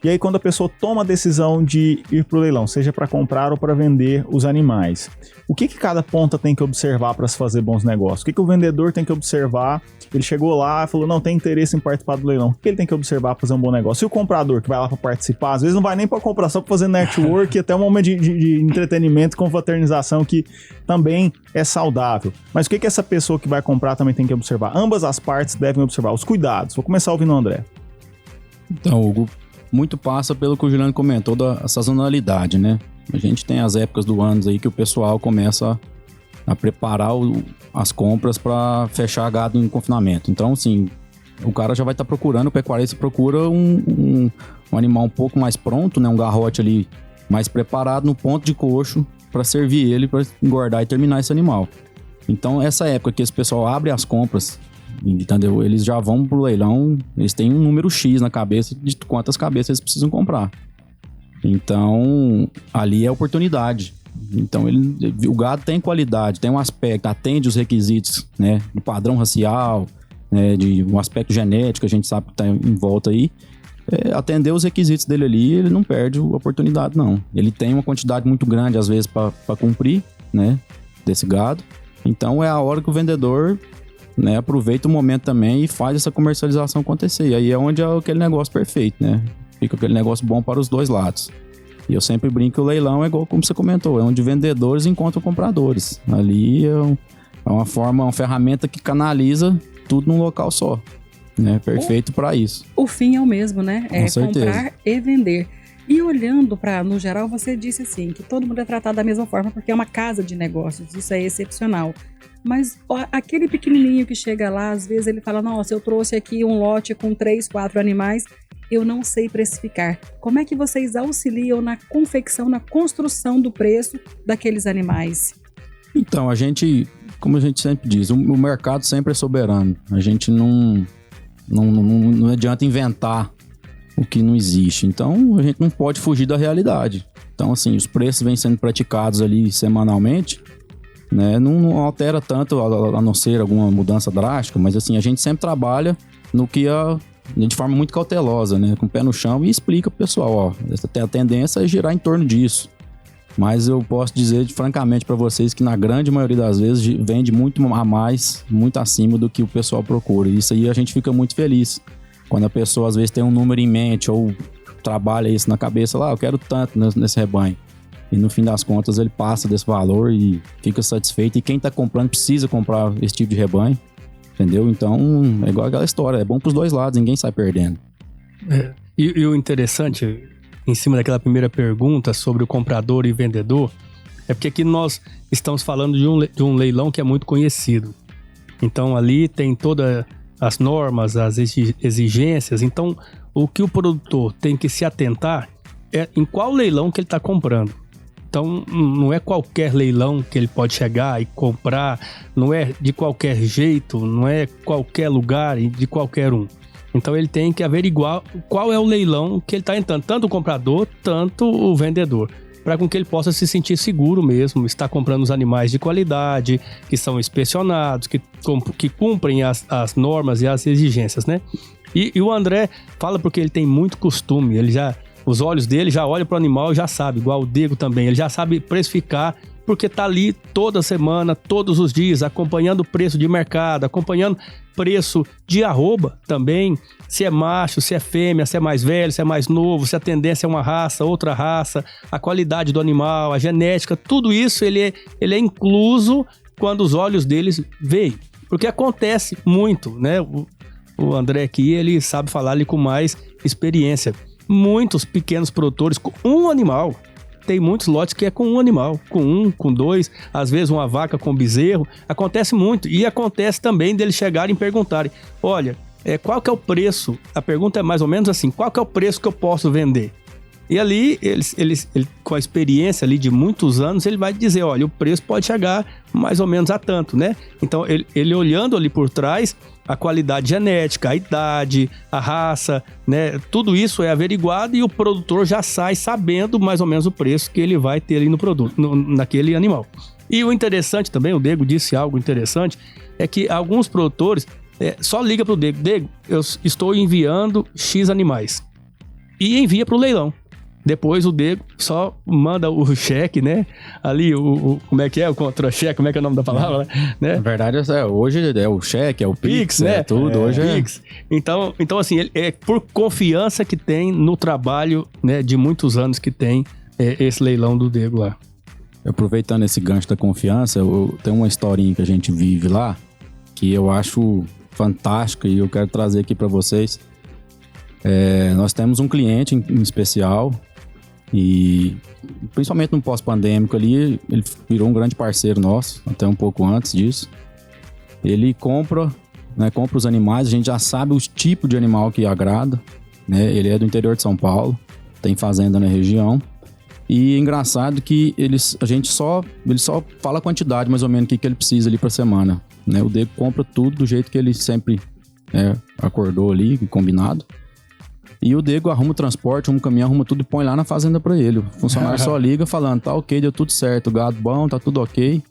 E aí, quando a pessoa toma a decisão de ir para o leilão, seja para comprar ou para vender os animais, o que cada ponta tem que observar para se fazer bons negócios? O que o vendedor tem que observar? Ele chegou lá e falou, não, tem interesse em participar do leilão. O que ele tem que observar para fazer um bom negócio? E o comprador que vai lá para participar, às vezes não vai nem para comprar, só para fazer network e até um momento de entretenimento com fraternização que também é saudável. Mas o que essa pessoa que vai comprar também tem que observar? Ambas as partes devem observar os cuidados. Vou começar ouvindo o André. Então, Hugo, muito passa pelo que o Juliano comentou da sazonalidade, né? A gente tem as épocas do ano aí que o pessoal começa a preparar as compras para fechar gado em confinamento. Então, assim, o cara já vai estar procurando, o pecuarista procura um animal um pouco mais pronto, né? Um garrote ali mais preparado no ponto de coxo para servir ele, para engordar e terminar esse animal. Então, essa época que esse pessoal abre as compras, entendeu? Eles já vão pro leilão, eles têm um número X na cabeça de quantas cabeças eles precisam comprar. Então, ali é oportunidade. Então, o gado tem qualidade, tem um aspecto, atende os requisitos, né, do padrão racial, né, de um aspecto genético, a gente sabe que está em volta aí. Atender os requisitos dele ali, ele não perde a oportunidade, não. Ele tem uma quantidade muito grande, às vezes, para cumprir, né, desse gado. Então, é a hora que o vendedor, né, aproveita o momento também e faz essa comercialização acontecer. E aí é onde é aquele negócio perfeito, né? Fica aquele negócio bom para os dois lados. E eu sempre brinco que o leilão é igual como você comentou, é onde vendedores encontram compradores. Ali é uma ferramenta que canaliza tudo num local só, né? Perfeito para isso. O fim é o mesmo, né? Com certeza. Comprar e vender. E olhando para, no geral, você disse assim, que todo mundo é tratado da mesma forma porque é uma casa de negócios, isso é excepcional. Mas aquele pequenininho que chega lá, às vezes ele fala, nossa, eu trouxe aqui um lote com 3, 4 animais, eu não sei precificar. Como é que vocês auxiliam na confecção, na construção do preço daqueles animais? Então, como a gente sempre diz, o mercado sempre é soberano. A gente não adianta inventar o que não existe. Então, a gente não pode fugir da realidade. Então, assim, os preços vêm sendo praticados ali semanalmente, né? Não altera tanto, a não ser alguma mudança drástica, mas assim, a gente sempre trabalha no que de forma muito cautelosa, né? Com o pé no chão e explica pro pessoal, ó, a tendência é girar em torno disso. Mas eu posso dizer francamente para vocês que na grande maioria das vezes vende muito a mais, muito acima do que o pessoal procura. E isso aí a gente fica muito feliz. Quando a pessoa às vezes tem um número em mente ou trabalha isso na cabeça lá, eu quero tanto nesse rebanho. E no fim das contas ele passa desse valor e fica satisfeito. E quem tá comprando precisa comprar esse tipo de rebanho, entendeu? Então é igual aquela história, é bom pros dois lados, ninguém sai perdendo. E o interessante, em cima daquela primeira pergunta sobre o comprador e vendedor, é porque aqui nós estamos falando de um leilão que é muito conhecido. Então ali tem todas as normas, as exigências. Então o que o produtor tem que se atentar é em qual leilão que ele está comprando. Então, não é qualquer leilão que ele pode chegar e comprar, não é de qualquer jeito, não é qualquer lugar e de qualquer um. Então, ele tem que averiguar qual é o leilão que ele está entrando, tanto o comprador, tanto o vendedor, para com que ele possa se sentir seguro mesmo, estar comprando os animais de qualidade, que são inspecionados, que cumprem as normas e as exigências, né? E o André fala porque ele tem muito costume, os olhos dele já olham para o animal e já sabe, igual o Diego também, ele já sabe precificar, porque tá ali toda semana, todos os dias, acompanhando o preço de mercado, acompanhando preço de arroba também, se é macho, se é fêmea, se é mais velho, se é mais novo, se a tendência é uma raça, outra raça, a qualidade do animal, a genética, tudo isso ele é incluso quando os olhos deles veem, porque acontece muito, né? O André aqui, ele sabe falar ali com mais experiência. Muitos pequenos produtores com um animal, tem muitos lotes que é com um animal, com dois, às vezes uma vaca com bezerro, acontece muito. E acontece também deles chegarem e perguntarem, olha, qual que é o preço? A pergunta é mais ou menos assim, qual que é o preço que eu posso vender? E ali, ele com a experiência ali de muitos anos, ele vai dizer, olha, o preço pode chegar mais ou menos a tanto, né? Então, ele olhando ali por trás, a qualidade genética, a idade, a raça, né? Tudo isso é averiguado e o produtor já sai sabendo mais ou menos o preço que ele vai ter ali no produto, naquele animal. E o interessante também, o Diego disse algo interessante, é que alguns produtores só ligam para o Diego, eu estou enviando X animais. E envia para o leilão. Depois o Diego só manda o cheque, né? Ali, como é que é? O contra-cheque, como é que é o nome da palavra? Né? Na verdade, hoje é o cheque, é o Pix, né? Tudo. Hoje Pix. Então, assim, é por confiança que tem no trabalho, né, de muitos anos que tem esse leilão do Diego lá. Aproveitando esse gancho da confiança, tem uma historinha que a gente vive lá, que eu acho fantástica e eu quero trazer aqui para vocês. Nós temos um cliente em especial e principalmente no pós-pandêmico ali, ele virou um grande parceiro nosso, até um pouco antes disso. Ele compra os animais, a gente já sabe o tipo de animal que agrada, né? Ele é do interior de São Paulo, tem fazenda na região E é engraçado que ele só fala a quantidade mais ou menos que ele precisa ali pra semana, né? O Diego compra tudo do jeito que ele sempre acordou ali, combinado. E o Diego arruma o transporte, arruma o caminhão, arruma tudo e põe lá na fazenda pra ele. O funcionário só liga falando, tá ok, deu tudo certo, o gado bom, tá tudo ok.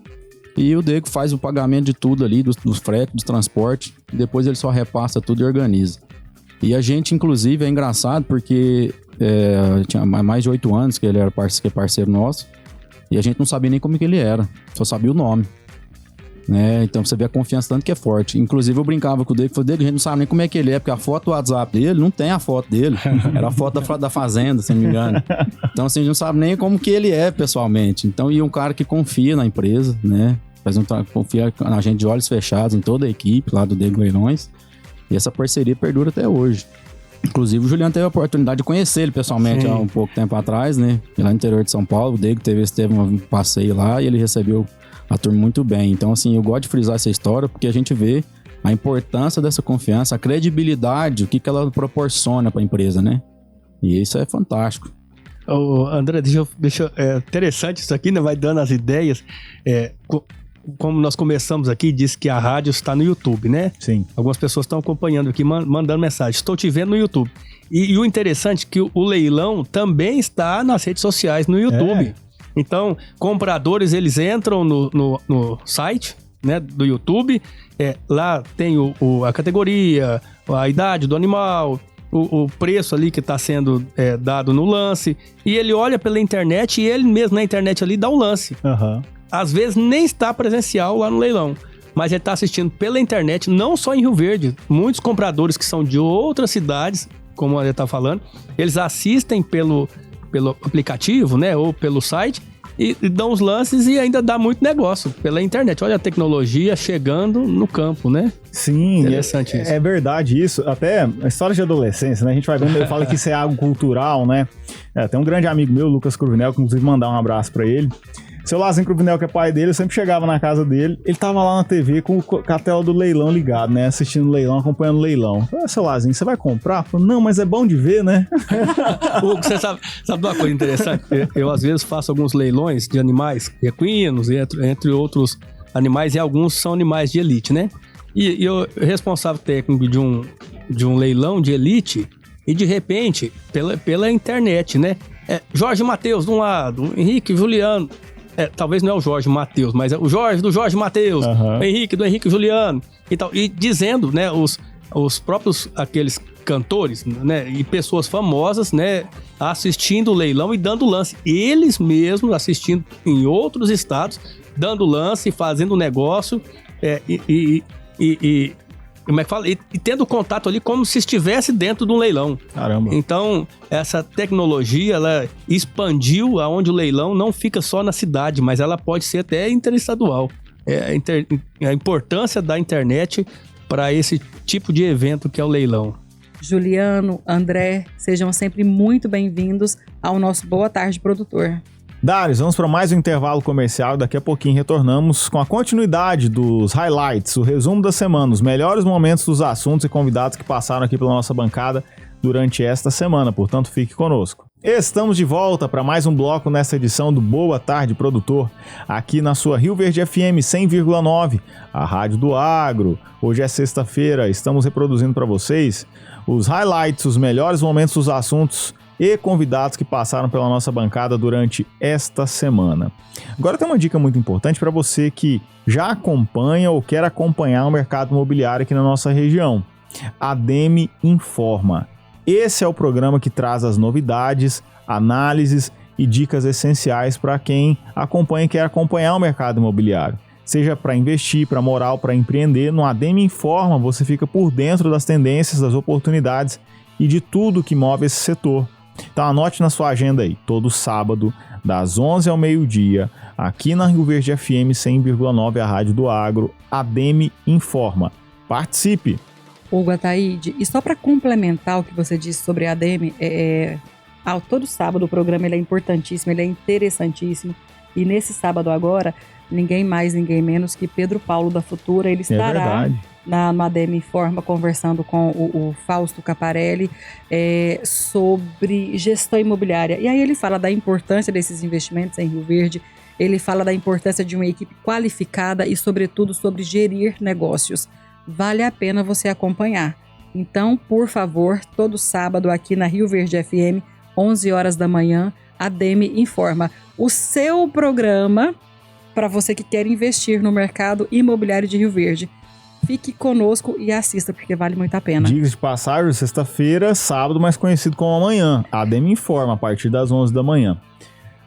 E o Diego faz o pagamento de tudo ali, dos fretes, dos transportes. E depois ele só repassa tudo e organiza. E a gente, inclusive, é engraçado porque tinha mais de 8 anos que ele era parceiro nosso. E a gente não sabia nem como que ele era, só sabia o nome. Né? Então você vê a confiança tanto que é forte. Inclusive eu brincava com o Diego, a gente não sabe nem como é que ele é, porque a foto do WhatsApp dele não tem a foto dele. Era a foto da fazenda, se não me engano. Então assim, a gente não sabe nem como que ele é pessoalmente. Então, e um cara que confia na empresa, né? Confia na gente de olhos fechados, em toda a equipe lá do Diego Leilões. E essa parceria perdura até hoje. Inclusive o Juliano teve a oportunidade de conhecer ele pessoalmente há um pouco tempo atrás, né? Lá no interior de São Paulo, o Diego teve um passeio lá e ele recebeu a turma muito bem. Então, assim, eu gosto de frisar essa história porque a gente vê a importância dessa confiança, a credibilidade, o que ela proporciona para a empresa, né? E isso é fantástico. André, interessante isso aqui, né? Vai dando as ideias. Como nós começamos aqui, disse que a rádio está no YouTube, né? Sim. Algumas pessoas estão acompanhando aqui, mandando mensagem. Estou te vendo no YouTube. E o interessante é que o leilão também está nas redes sociais, no YouTube. Então, compradores, eles entram no site, né, do YouTube. Lá tem a categoria, a idade do animal, o preço ali que está sendo dado no lance. E ele olha pela internet e ele mesmo na internet ali dá o lance. Uhum. Às vezes nem está presencial lá no leilão, mas ele está assistindo pela internet, não só em Rio Verde. Muitos compradores que são de outras cidades, como ele está falando, eles assistem pelo aplicativo, né, ou pelo site e dão os lances e ainda dá muito negócio pela internet. Olha a tecnologia chegando no campo, né? Sim, interessante isso. É verdade isso. Até a história de adolescência, né? A gente vai vendo, ele fala que isso é algo cultural, né? Tem um grande amigo meu, Lucas Cruvinel, que inclusive mandar um abraço pra ele. Seu Lazinho Cruvinel, que é pai dele, eu sempre chegava na casa dele, ele tava lá na TV com a tela do leilão ligado, né? Assistindo o leilão, acompanhando o leilão. Eu falei, seu Lazinho, você vai comprar? Eu falei, não, mas é bom de ver, né? Hugo, você sabe uma coisa interessante? Eu às vezes faço alguns leilões de animais, equinos, entre outros animais, e alguns são animais de elite, né? E eu responsável técnico de um leilão de elite, e de repente, pela internet, né? Jorge Matheus de um lado, Henrique Juliano. Talvez não é o Jorge Matheus, mas é o Jorge do Jorge Matheus, o Henrique do Henrique Juliano e tal. E dizendo, né, os próprios, aqueles cantores, né, e pessoas famosas, né, assistindo o leilão e dando lance. Eles mesmos assistindo em outros estados, dando lance, fazendo negócio como é que fala? E tendo contato ali como se estivesse dentro de um leilão. Caramba. Então, essa tecnologia, ela expandiu aonde o leilão não fica só na cidade, mas ela pode ser até interestadual. A importância da internet para esse tipo de evento que é o leilão. Juliano, André, sejam sempre muito bem-vindos ao nosso Boa Tarde, Produtor. Darius, vamos para mais um intervalo comercial. Daqui a pouquinho retornamos com a continuidade dos highlights, o resumo da semana, os melhores momentos dos assuntos e convidados que passaram aqui pela nossa bancada durante esta semana. Portanto, fique conosco. Estamos de volta para mais um bloco nessa edição do Boa Tarde, Produtor, aqui na sua Rio Verde FM 100,9, a rádio do agro. Hoje é sexta-feira, estamos reproduzindo para vocês os highlights, os melhores momentos dos assuntos e convidados que passaram pela nossa bancada durante esta semana. Agora tem uma dica muito importante para você que já acompanha ou quer acompanhar o mercado imobiliário aqui na nossa região. ADEME Informa. Esse é o programa que traz as novidades, análises e dicas essenciais para quem acompanha e quer acompanhar o mercado imobiliário. Seja para investir, para morar ou para empreender, no ADEME Informa você fica por dentro das tendências, das oportunidades e de tudo que move esse setor. Então anote na sua agenda aí, todo sábado, das 11 ao meio-dia, aqui na Rio Verde FM 100,9, a rádio do agro, ADEME Informa. Participe! Hugo, Ataíde, e só para complementar o que você disse sobre a ADEME, todo sábado o programa ele é importantíssimo, ele é interessantíssimo, e nesse sábado agora, ninguém mais, ninguém menos que Pedro Paulo da Futura, ele estará no ADM Informa, conversando com o Fausto Caparelli sobre gestão imobiliária. E aí ele fala da importância desses investimentos em Rio Verde, ele fala da importância de uma equipe qualificada e, sobretudo, sobre gerir negócios. Vale a pena você acompanhar. Então, por favor, todo sábado aqui na Rio Verde FM, 11 horas da manhã, ADM Informa. O seu programa para você que quer investir no mercado imobiliário de Rio Verde. Fique conosco e assista, porque vale muito a pena. Diga de passagem, sexta-feira, sábado, mais conhecido como amanhã. ADM Informa, a partir das 11 da manhã.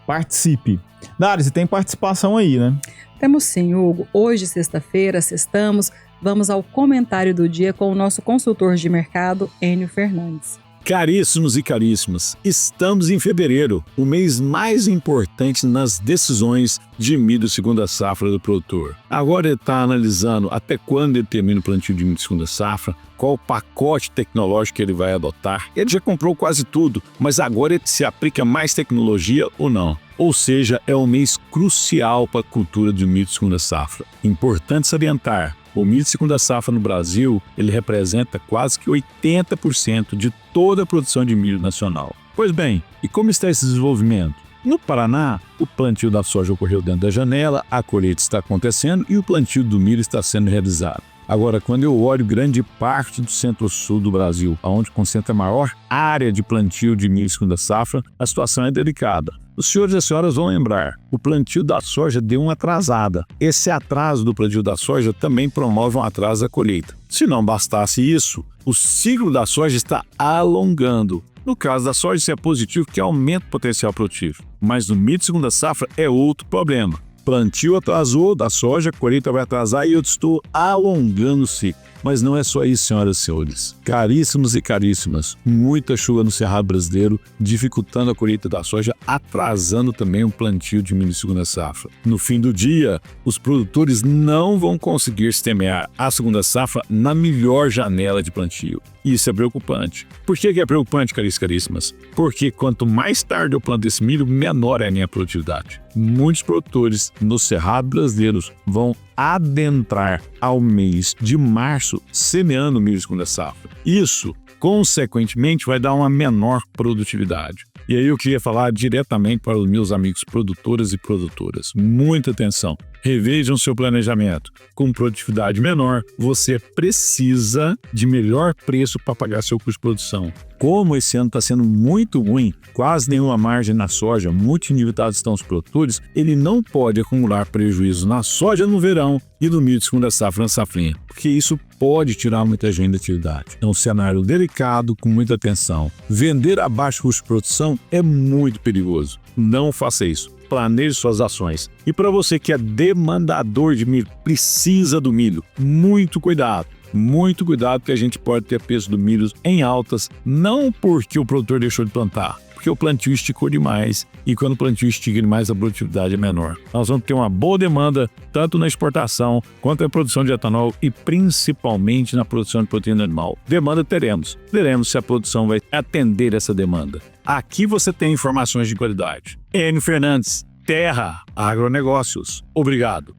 Participe. Dari, você tem participação aí, né? Temos sim, Hugo. Hoje, sexta-feira, sextamos, vamos ao comentário do dia com o nosso consultor de mercado, Enio Fernandes. Caríssimos e caríssimas, estamos em fevereiro, o mês mais importante nas decisões de milho segunda safra do produtor. Agora ele está analisando até quando ele termina o plantio de milho segunda safra, qual o pacote tecnológico que ele vai adotar. Ele já comprou quase tudo, mas agora ele se aplica mais tecnologia ou não. Ou seja, é um mês crucial para a cultura do milho segunda safra. Importante salientar, o milho de segunda safra no Brasil, ele representa quase que 80% de toda a produção de milho nacional. Pois bem, e como está esse desenvolvimento? No Paraná, o plantio da soja ocorreu dentro da janela, a colheita está acontecendo e o plantio do milho está sendo realizado. Agora, quando eu olho grande parte do centro-sul do Brasil, onde concentra a maior área de plantio de milho segunda safra, a situação é delicada. Os senhores e as senhoras vão lembrar, o plantio da soja deu uma atrasada. Esse atraso do plantio da soja também promove um atraso da colheita. Se não bastasse isso, o ciclo da soja está alongando. No caso da soja, isso é positivo, que aumenta o potencial produtivo. Mas no milho de segunda safra é outro problema. Plantio atrasou da soja, a colheita vai atrasar e eu estou alongando o ciclo. Mas não é só isso, senhoras e senhores. Caríssimos e caríssimas, muita chuva no Cerrado brasileiro, dificultando a colheita da soja, atrasando também o plantio de milho segunda safra. No fim do dia, os produtores não vão conseguir semear a segunda safra na melhor janela de plantio. Isso é preocupante. Por que é preocupante, caríssimas? Porque quanto mais tarde eu planto esse milho, menor é a minha produtividade. Muitos produtores no Cerrado brasileiros vão adentrar ao mês de março semeando milho segunda safra. Isso, consequentemente, vai dar uma menor produtividade. E aí eu queria falar diretamente para os meus amigos produtores e produtoras. Muita atenção. Revejam seu planejamento. Com produtividade menor, você precisa de melhor preço para pagar seu custo de produção. Como esse ano está sendo muito ruim, quase nenhuma margem na soja, muito endividados estão os produtores, ele não pode acumular prejuízo na soja no verão e no milho de segunda safra na safrinha, porque isso pode tirar muita gente da atividade. É um cenário delicado, com muita atenção. Vender abaixo do custo de produção é muito perigoso. Não faça isso. Planeje suas ações. E para você que é demandador de milho, precisa do milho, muito cuidado. Muito cuidado, porque a gente pode ter preço do milho em altas, não porque o produtor deixou de plantar, porque o plantio esticou demais, e quando o plantio estica demais, a produtividade é menor. Nós vamos ter uma boa demanda, tanto na exportação, quanto na produção de etanol e principalmente na produção de proteína animal. Demanda teremos se a produção vai atender essa demanda. Aqui você tem informações de qualidade. Enio Fernandes, Terra Agronegócios. Obrigado.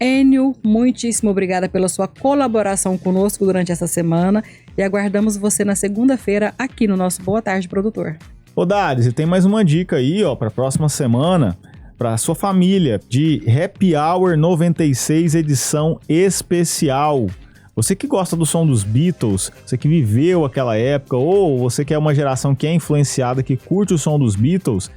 Enio, muitíssimo obrigada pela sua colaboração conosco durante essa semana e aguardamos você na segunda-feira aqui no nosso Boa Tarde, Produtor. Ô Dari, você tem mais uma dica aí, ó, para a próxima semana, para sua família, de Happy Hour 96 edição especial. Você que gosta do som dos Beatles, você que viveu aquela época, ou você que é uma geração que é influenciada, que curte o som dos Beatles,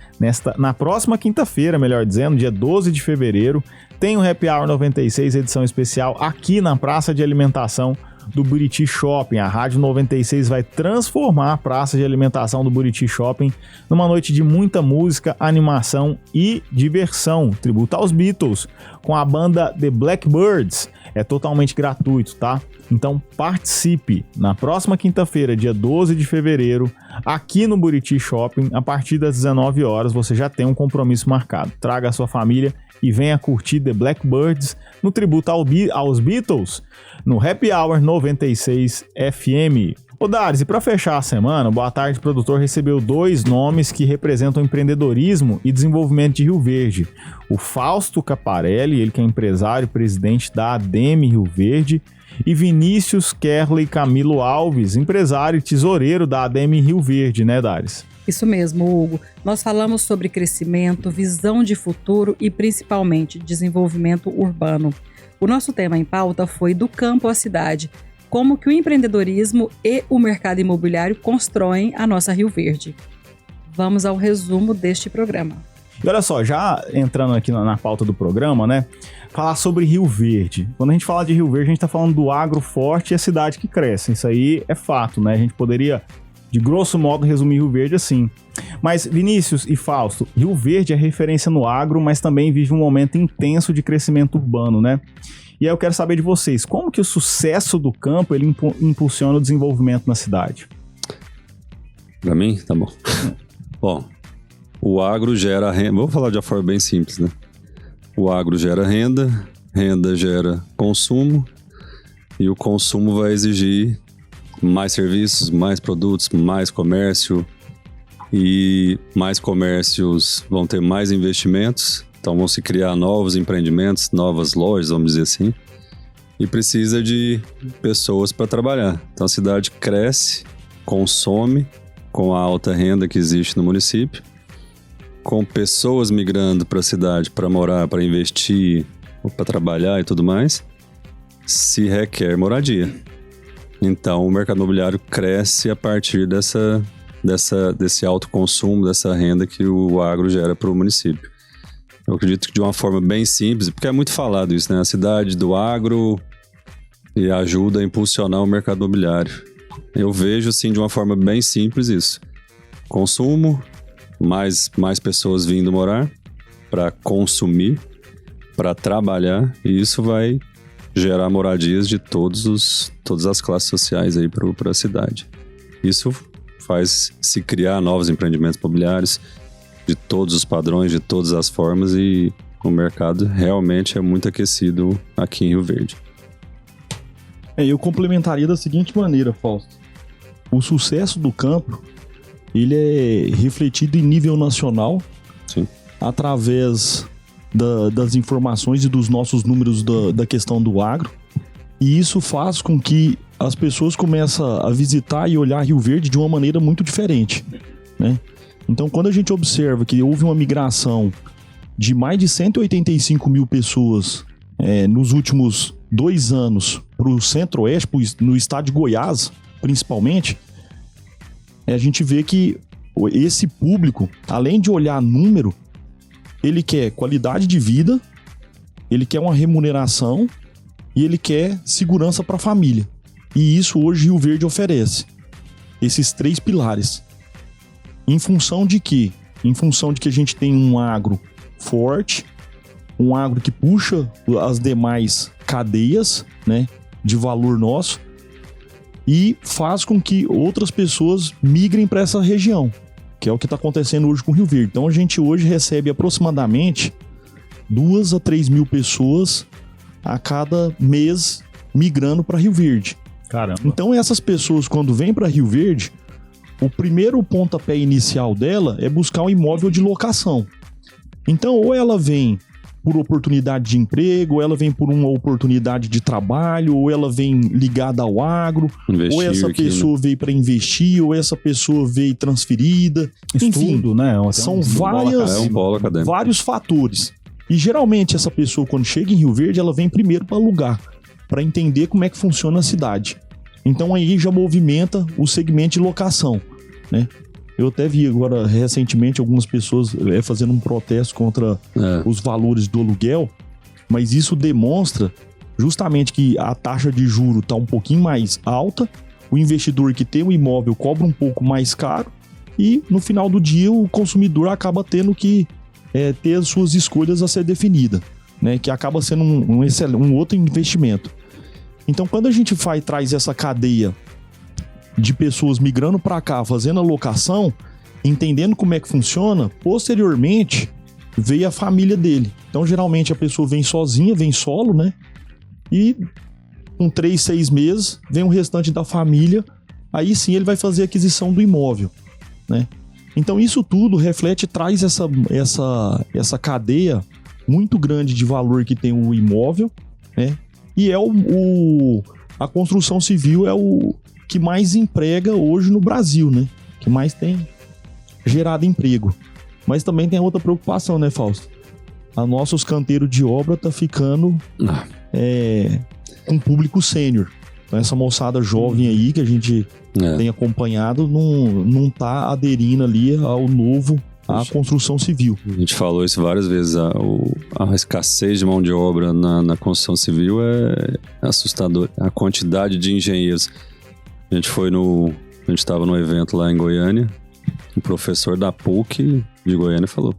na próxima quinta-feira, melhor dizendo, dia 12 de fevereiro, tem o Happy Hour 96 edição especial aqui na Praça de Alimentação do Buriti Shopping. A Rádio 96 vai transformar a Praça de Alimentação do Buriti Shopping numa noite de muita música, animação e diversão. Tributo aos Beatles, com a banda The Blackbirds. É totalmente gratuito, tá? Então participe na próxima quinta-feira, dia 12 de fevereiro, aqui no Buriti Shopping, a partir das 19 horas, você já tem um compromisso marcado. Traga a sua família e venha curtir The Blackbirds no tributo aos Beatles, no Happy Hour 96 FM. Ô Dares, e para fechar a semana, o Boa Tarde Produtor recebeu 2 nomes que representam empreendedorismo e desenvolvimento de Rio Verde. O Fausto Caparelli, ele que é empresário e presidente da ADEME Rio Verde, e Vinícius Kerley Camilo Alves, empresário e tesoureiro da ADEME Rio Verde, né, Dares? Isso mesmo, Hugo. Nós falamos sobre crescimento, visão de futuro e principalmente desenvolvimento urbano. O nosso tema em pauta foi do campo à cidade. Como que o empreendedorismo e o mercado imobiliário constroem a nossa Rio Verde. Vamos ao resumo deste programa. E olha só, já entrando aqui na pauta do programa, né? Falar sobre Rio Verde. Quando a gente fala de Rio Verde, a gente tá falando do agro forte e a cidade que cresce. Isso aí é fato, né? A gente poderia, de grosso modo, resumir Rio Verde assim. Mas, Vinícius e Fausto, Rio Verde é referência no agro, mas também vive um momento intenso de crescimento urbano, né? E aí eu quero saber de vocês, como que o sucesso do campo ele impulsiona o desenvolvimento na cidade? Pra mim? Tá bom. Bom, o agro gera renda, vou falar de uma forma bem simples, né? O agro gera renda, renda gera consumo, e o consumo vai exigir mais serviços, mais produtos, mais comércio, e mais comércios vão ter mais investimentos. Então vão se criar novos empreendimentos, novas lojas, vamos dizer assim. E precisa de pessoas para trabalhar. Então a cidade cresce, consome com a alta renda que existe no município, com pessoas migrando para a cidade para morar, para investir, ou para trabalhar e tudo mais, se requer moradia. Então o mercado imobiliário cresce a partir desse alto consumo, dessa renda que o agro gera para o município. Eu acredito que de uma forma bem simples, porque é muito falado isso, né? A cidade do agro e ajuda a impulsionar o mercado imobiliário. Eu vejo, assim, de uma forma bem simples isso. Consumo, mais pessoas vindo morar para consumir, para trabalhar, e isso vai gerar moradias de todas as classes sociais aí para a cidade. Isso faz se criar novos empreendimentos imobiliários, de todos os padrões, de todas as formas, e o mercado realmente é muito aquecido aqui em Rio Verde. Eu complementaria da seguinte maneira, Fausto. O sucesso do campo, ele é refletido em nível nacional. Sim. Através das informações e dos nossos números da questão do agro. E isso faz com que as pessoas comecem a visitar e olhar Rio Verde de uma maneira muito diferente, né? Então, quando a gente observa que houve uma migração de mais de 185 mil pessoas nos últimos 2 anos para o centro-oeste, no estado de Goiás, principalmente, a gente vê que esse público, além de olhar número, ele quer qualidade de vida, ele quer uma remuneração e ele quer segurança para a família. E isso hoje Rio Verde oferece, esses 3 pilares. Em função de quê? Em função de que a gente tem um agro forte, um agro que puxa as demais cadeias, né, de valor nosso, e faz com que outras pessoas migrem para essa região, que é o que está acontecendo hoje com o Rio Verde. Então a gente hoje recebe aproximadamente 2 a 3 mil pessoas a cada mês migrando para Rio Verde. Caramba. Então essas pessoas, quando vêm para Rio Verde, o primeiro pontapé inicial dela é buscar um imóvel de locação. Então, ou ela vem por oportunidade de emprego, ou ela vem por uma oportunidade de trabalho, ou ela vem ligada ao agro, investir ou essa aqui, pessoa veio para investir, ou essa pessoa veio transferida. Enfim, Estudo, né? São vários fatores. E geralmente essa pessoa, quando chega em Rio Verde, ela vem primeiro para alugar, para entender como é que funciona a cidade. Então aí já movimenta o segmento de locação, né? Eu até vi agora recentemente algumas pessoas fazendo um protesto contra os valores do aluguel, mas isso demonstra justamente que a taxa de juro está um pouquinho mais alta, o investidor que tem um imóvel cobra um pouco mais caro e no final do dia o consumidor acaba tendo que ter as suas escolhas a ser definida, né? Que acaba sendo um outro investimento. Então quando a gente traz essa cadeia de pessoas migrando para cá, fazendo a locação, entendendo como é que funciona, posteriormente veio a família dele. Então geralmente a pessoa vem sozinha, vem solo, né? E com 3, 6 meses vem o restante da família aí sim ele vai fazer a aquisição do imóvel, né? Então isso tudo reflete, traz essa cadeia muito grande de valor que tem o imóvel, né? E a construção civil é o que mais emprega hoje no Brasil, né? Que mais tem gerado emprego. Mas também tem outra preocupação, né, Fausto? A nossos canteiros de obra tá ficando com público sênior. Então essa moçada jovem aí que a gente tem acompanhado não tá aderindo ali ao novo, à construção civil. A gente falou isso várias vezes, a escassez de mão de obra na construção civil é assustadora. A quantidade de engenheiros. A gente estava no evento lá em Goiânia, o professor da PUC de Goiânia falou,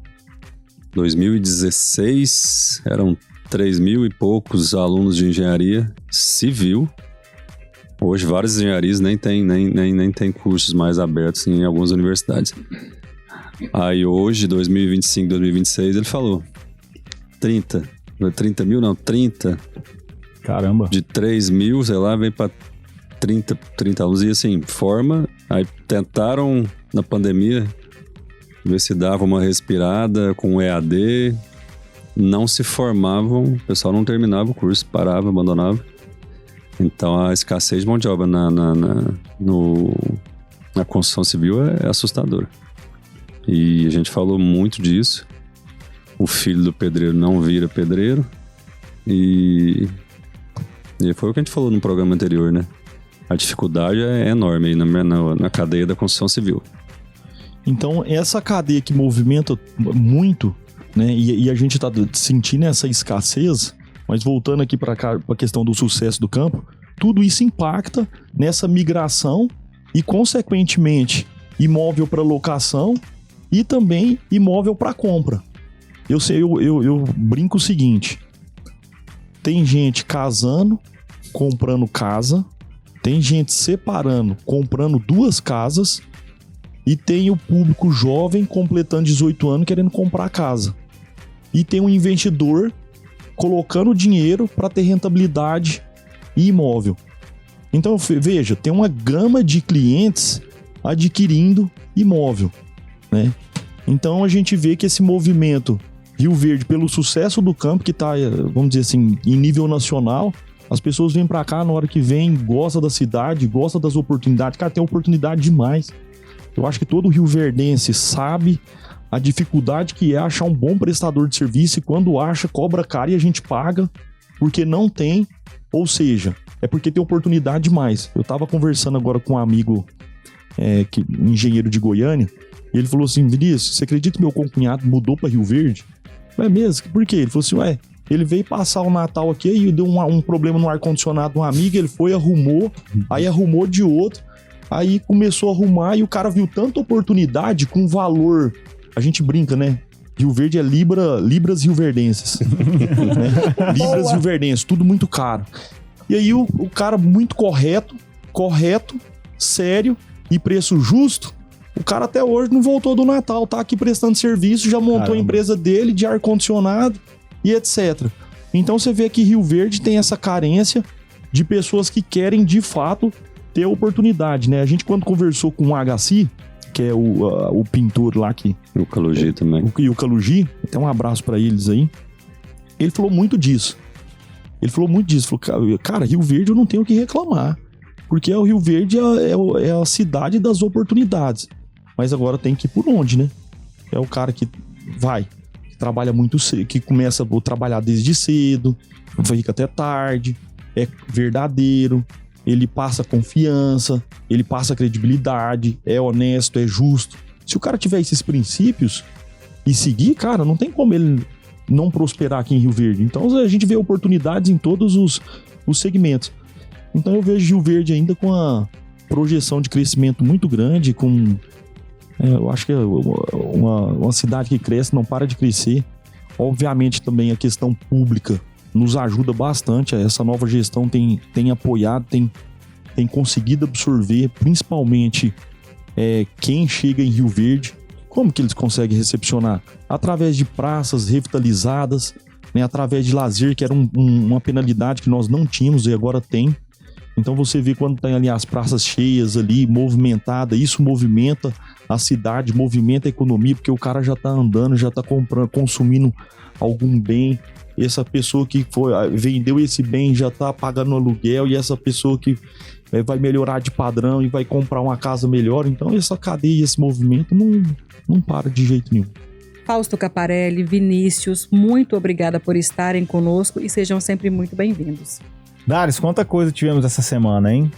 2016 eram 3.000 e poucos alunos de engenharia civil. Hoje várias engenharias nem tem cursos mais abertos em algumas universidades. Aí hoje, 2025, 2026, ele falou 30 mil não, 30. Caramba. De 3.000, sei lá, vem pra 30 alunos. E assim, forma, aí tentaram na pandemia ver se dava uma respirada com EAD, não se formavam, o pessoal não terminava o curso, parava, abandonava. Então a escassez de mão de obra na construção civil é assustadora. E a gente falou muito disso. O filho do pedreiro não vira pedreiro. E foi o que a gente falou no programa anterior, né? A dificuldade é enorme aí na cadeia da construção civil. Então, essa cadeia que movimenta muito, né? E a gente está sentindo essa escassez, mas voltando aqui para a questão do sucesso do campo, tudo isso impacta nessa migração e, consequentemente, imóvel para locação e também imóvel para compra. Eu brinco o seguinte: tem gente casando, comprando casa, tem gente separando, comprando 2 casas, e tem o público jovem completando 18 anos querendo comprar casa. E tem um investidor colocando dinheiro para ter rentabilidade e imóvel. Então, veja, tem uma gama de clientes adquirindo imóvel, né? Então a gente vê que esse movimento Rio Verde, pelo sucesso do campo, que está, vamos dizer assim, em nível nacional, as pessoas vêm para cá na hora que vem, gosta da cidade, gosta das oportunidades. Cara, tem oportunidade demais. Eu acho que todo rioverdense sabe a dificuldade que é achar um bom prestador de serviço, e quando acha, cobra caro e a gente paga porque não tem, ou seja, é porque tem oportunidade demais. Eu estava conversando agora com um amigo, engenheiro de Goiânia, e ele falou assim: Vinícius, você acredita que meu concunhado mudou para Rio Verde? É mesmo? Por quê? Ele falou assim: ele veio passar o Natal aqui e deu um problema no ar-condicionado de um amigo, ele foi, arrumou, aí arrumou de outro, aí começou a arrumar e o cara viu tanta oportunidade com valor. A gente brinca, né? Rio Verde é libras rioverdenses. Né? Libras rioverdenses, tudo muito caro. E aí o cara muito correto, sério e preço justo, o cara até hoje não voltou do Natal, tá aqui prestando serviço, já montou a empresa dele de ar-condicionado e etc. Então você vê que Rio Verde tem essa carência de pessoas que querem de fato ter oportunidade, né? A gente, quando conversou com o HC, que é o pintor lá que... O Calugi também. E o Calugi, até um abraço pra eles aí. Ele falou muito disso. Falou, cara, Rio Verde eu não tenho o que reclamar. Porque o Rio Verde é a cidade das oportunidades. Mas agora tem que ir por onde, né? É o cara que trabalha muito cedo, que começa a trabalhar desde cedo, fica até tarde, é verdadeiro, ele passa confiança, ele passa credibilidade, é honesto, é justo. Se o cara tiver esses princípios e seguir, cara, não tem como ele não prosperar aqui em Rio Verde. Então a gente vê oportunidades em todos os segmentos. Então eu vejo Rio Verde ainda com a projeção de crescimento muito grande, eu acho que é uma cidade que cresce, não para de crescer. Obviamente também a questão pública nos ajuda bastante. Essa nova gestão tem apoiado, tem conseguido absorver, principalmente quem chega em Rio Verde. Como que eles conseguem recepcionar? Através de praças revitalizadas, né? Através de lazer, que era uma penalidade que nós não tínhamos e agora tem. Então você vê quando tem ali as praças cheias ali, movimentada, isso movimenta a cidade, movimenta a economia, porque o cara já tá andando, já tá comprando, consumindo algum bem. Essa pessoa que vendeu esse bem já tá pagando aluguel, e essa pessoa que vai melhorar de padrão e vai comprar uma casa melhor. Então essa cadeia, esse movimento não para de jeito nenhum. Fausto Caparelli, Vinícius, muito obrigada por estarem conosco e sejam sempre muito bem-vindos. Dares, quanta coisa tivemos essa semana, hein?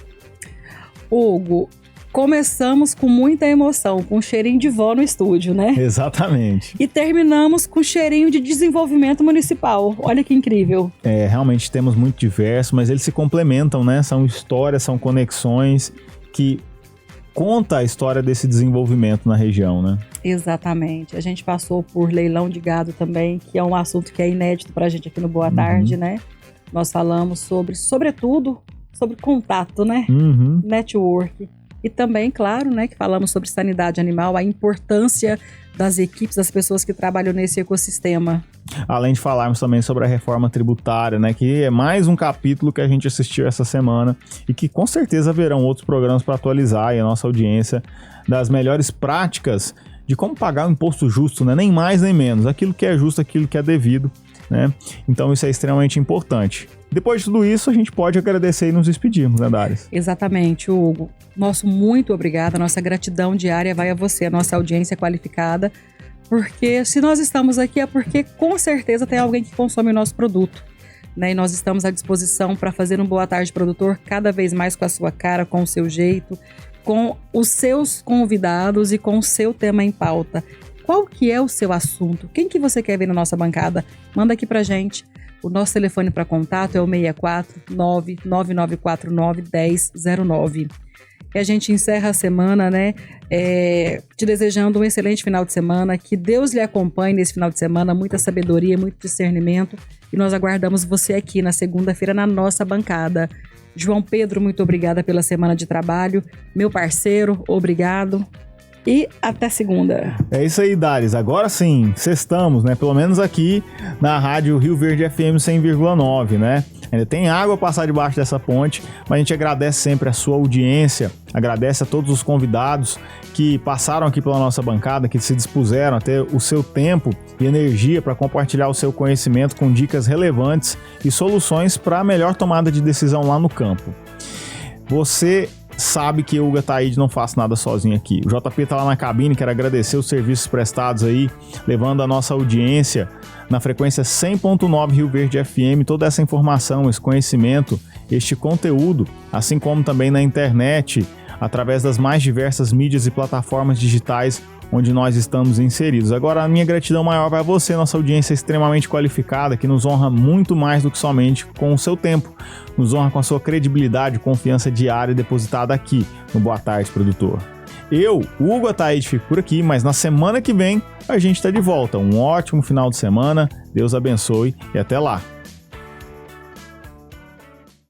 Hugo, começamos com muita emoção, com um cheirinho de vó no estúdio, né? Exatamente. E terminamos com cheirinho de desenvolvimento municipal. Olha que incrível. Realmente temos muito diverso, mas eles se complementam, né? São histórias, são conexões que conta a história desse desenvolvimento na região, né? Exatamente. A gente passou por leilão de gado também, que é um assunto que é inédito pra gente aqui no Boa Tarde, né? Nós falamos sobretudo, sobre contato, né? Network. E também, claro, né, que falamos sobre sanidade animal, a importância das equipes, das pessoas que trabalham nesse ecossistema. Além de falarmos também sobre a reforma tributária, né, que é mais um capítulo que a gente assistiu essa semana e que com certeza haverão outros programas para atualizar aí a nossa audiência das melhores práticas de como pagar um imposto justo, né, nem mais nem menos, aquilo que é justo, aquilo que é devido, né? Então isso é extremamente importante. Depois de tudo isso, a gente pode agradecer e nos despedirmos, né, Dares? Exatamente, Hugo. Nosso muito obrigado, a nossa gratidão diária vai a você, a nossa audiência qualificada, porque se nós estamos aqui é porque com certeza tem alguém que consome o nosso produto, né? E nós estamos à disposição para fazer um Boa Tarde Produtor cada vez mais com a sua cara, com o seu jeito, com os seus convidados e com o seu tema em pauta. Qual que é o seu assunto? Quem que você quer ver na nossa bancada? Manda aqui pra gente. O nosso telefone para contato é o 649-9949-1009. E a gente encerra a semana, né, te desejando um excelente final de semana, que Deus lhe acompanhe nesse final de semana, muita sabedoria, muito discernimento, e nós aguardamos você aqui na segunda-feira na nossa bancada. João Pedro, muito obrigada pela semana de trabalho. Meu parceiro, obrigado. E até segunda. É isso aí, Dares. Agora sim, sextamos, né? Pelo menos aqui na rádio Rio Verde FM 100,9, né? Ainda tem água a passar debaixo dessa ponte, mas a gente agradece sempre a sua audiência, agradece a todos os convidados que passaram aqui pela nossa bancada, que se dispuseram a ter o seu tempo e energia para compartilhar o seu conhecimento com dicas relevantes e soluções para a melhor tomada de decisão lá no campo. Você sabe que o Hugo Ataíde não faz nada sozinho aqui. O JP tá lá na cabine, quero agradecer os serviços prestados aí, levando a nossa audiência na frequência 100.9 Rio Verde FM, toda essa informação, esse conhecimento, este conteúdo, assim como também na internet, através das mais diversas mídias e plataformas digitais onde nós estamos inseridos. Agora, a minha gratidão maior vai a você, nossa audiência extremamente qualificada, que nos honra muito mais do que somente com o seu tempo, nos honra com a sua credibilidade e confiança diária depositada aqui no Boa Tarde, Produtor. Eu, Hugo Ataíde, fico por aqui, mas na semana que vem a gente está de volta. Um ótimo final de semana, Deus abençoe e até lá.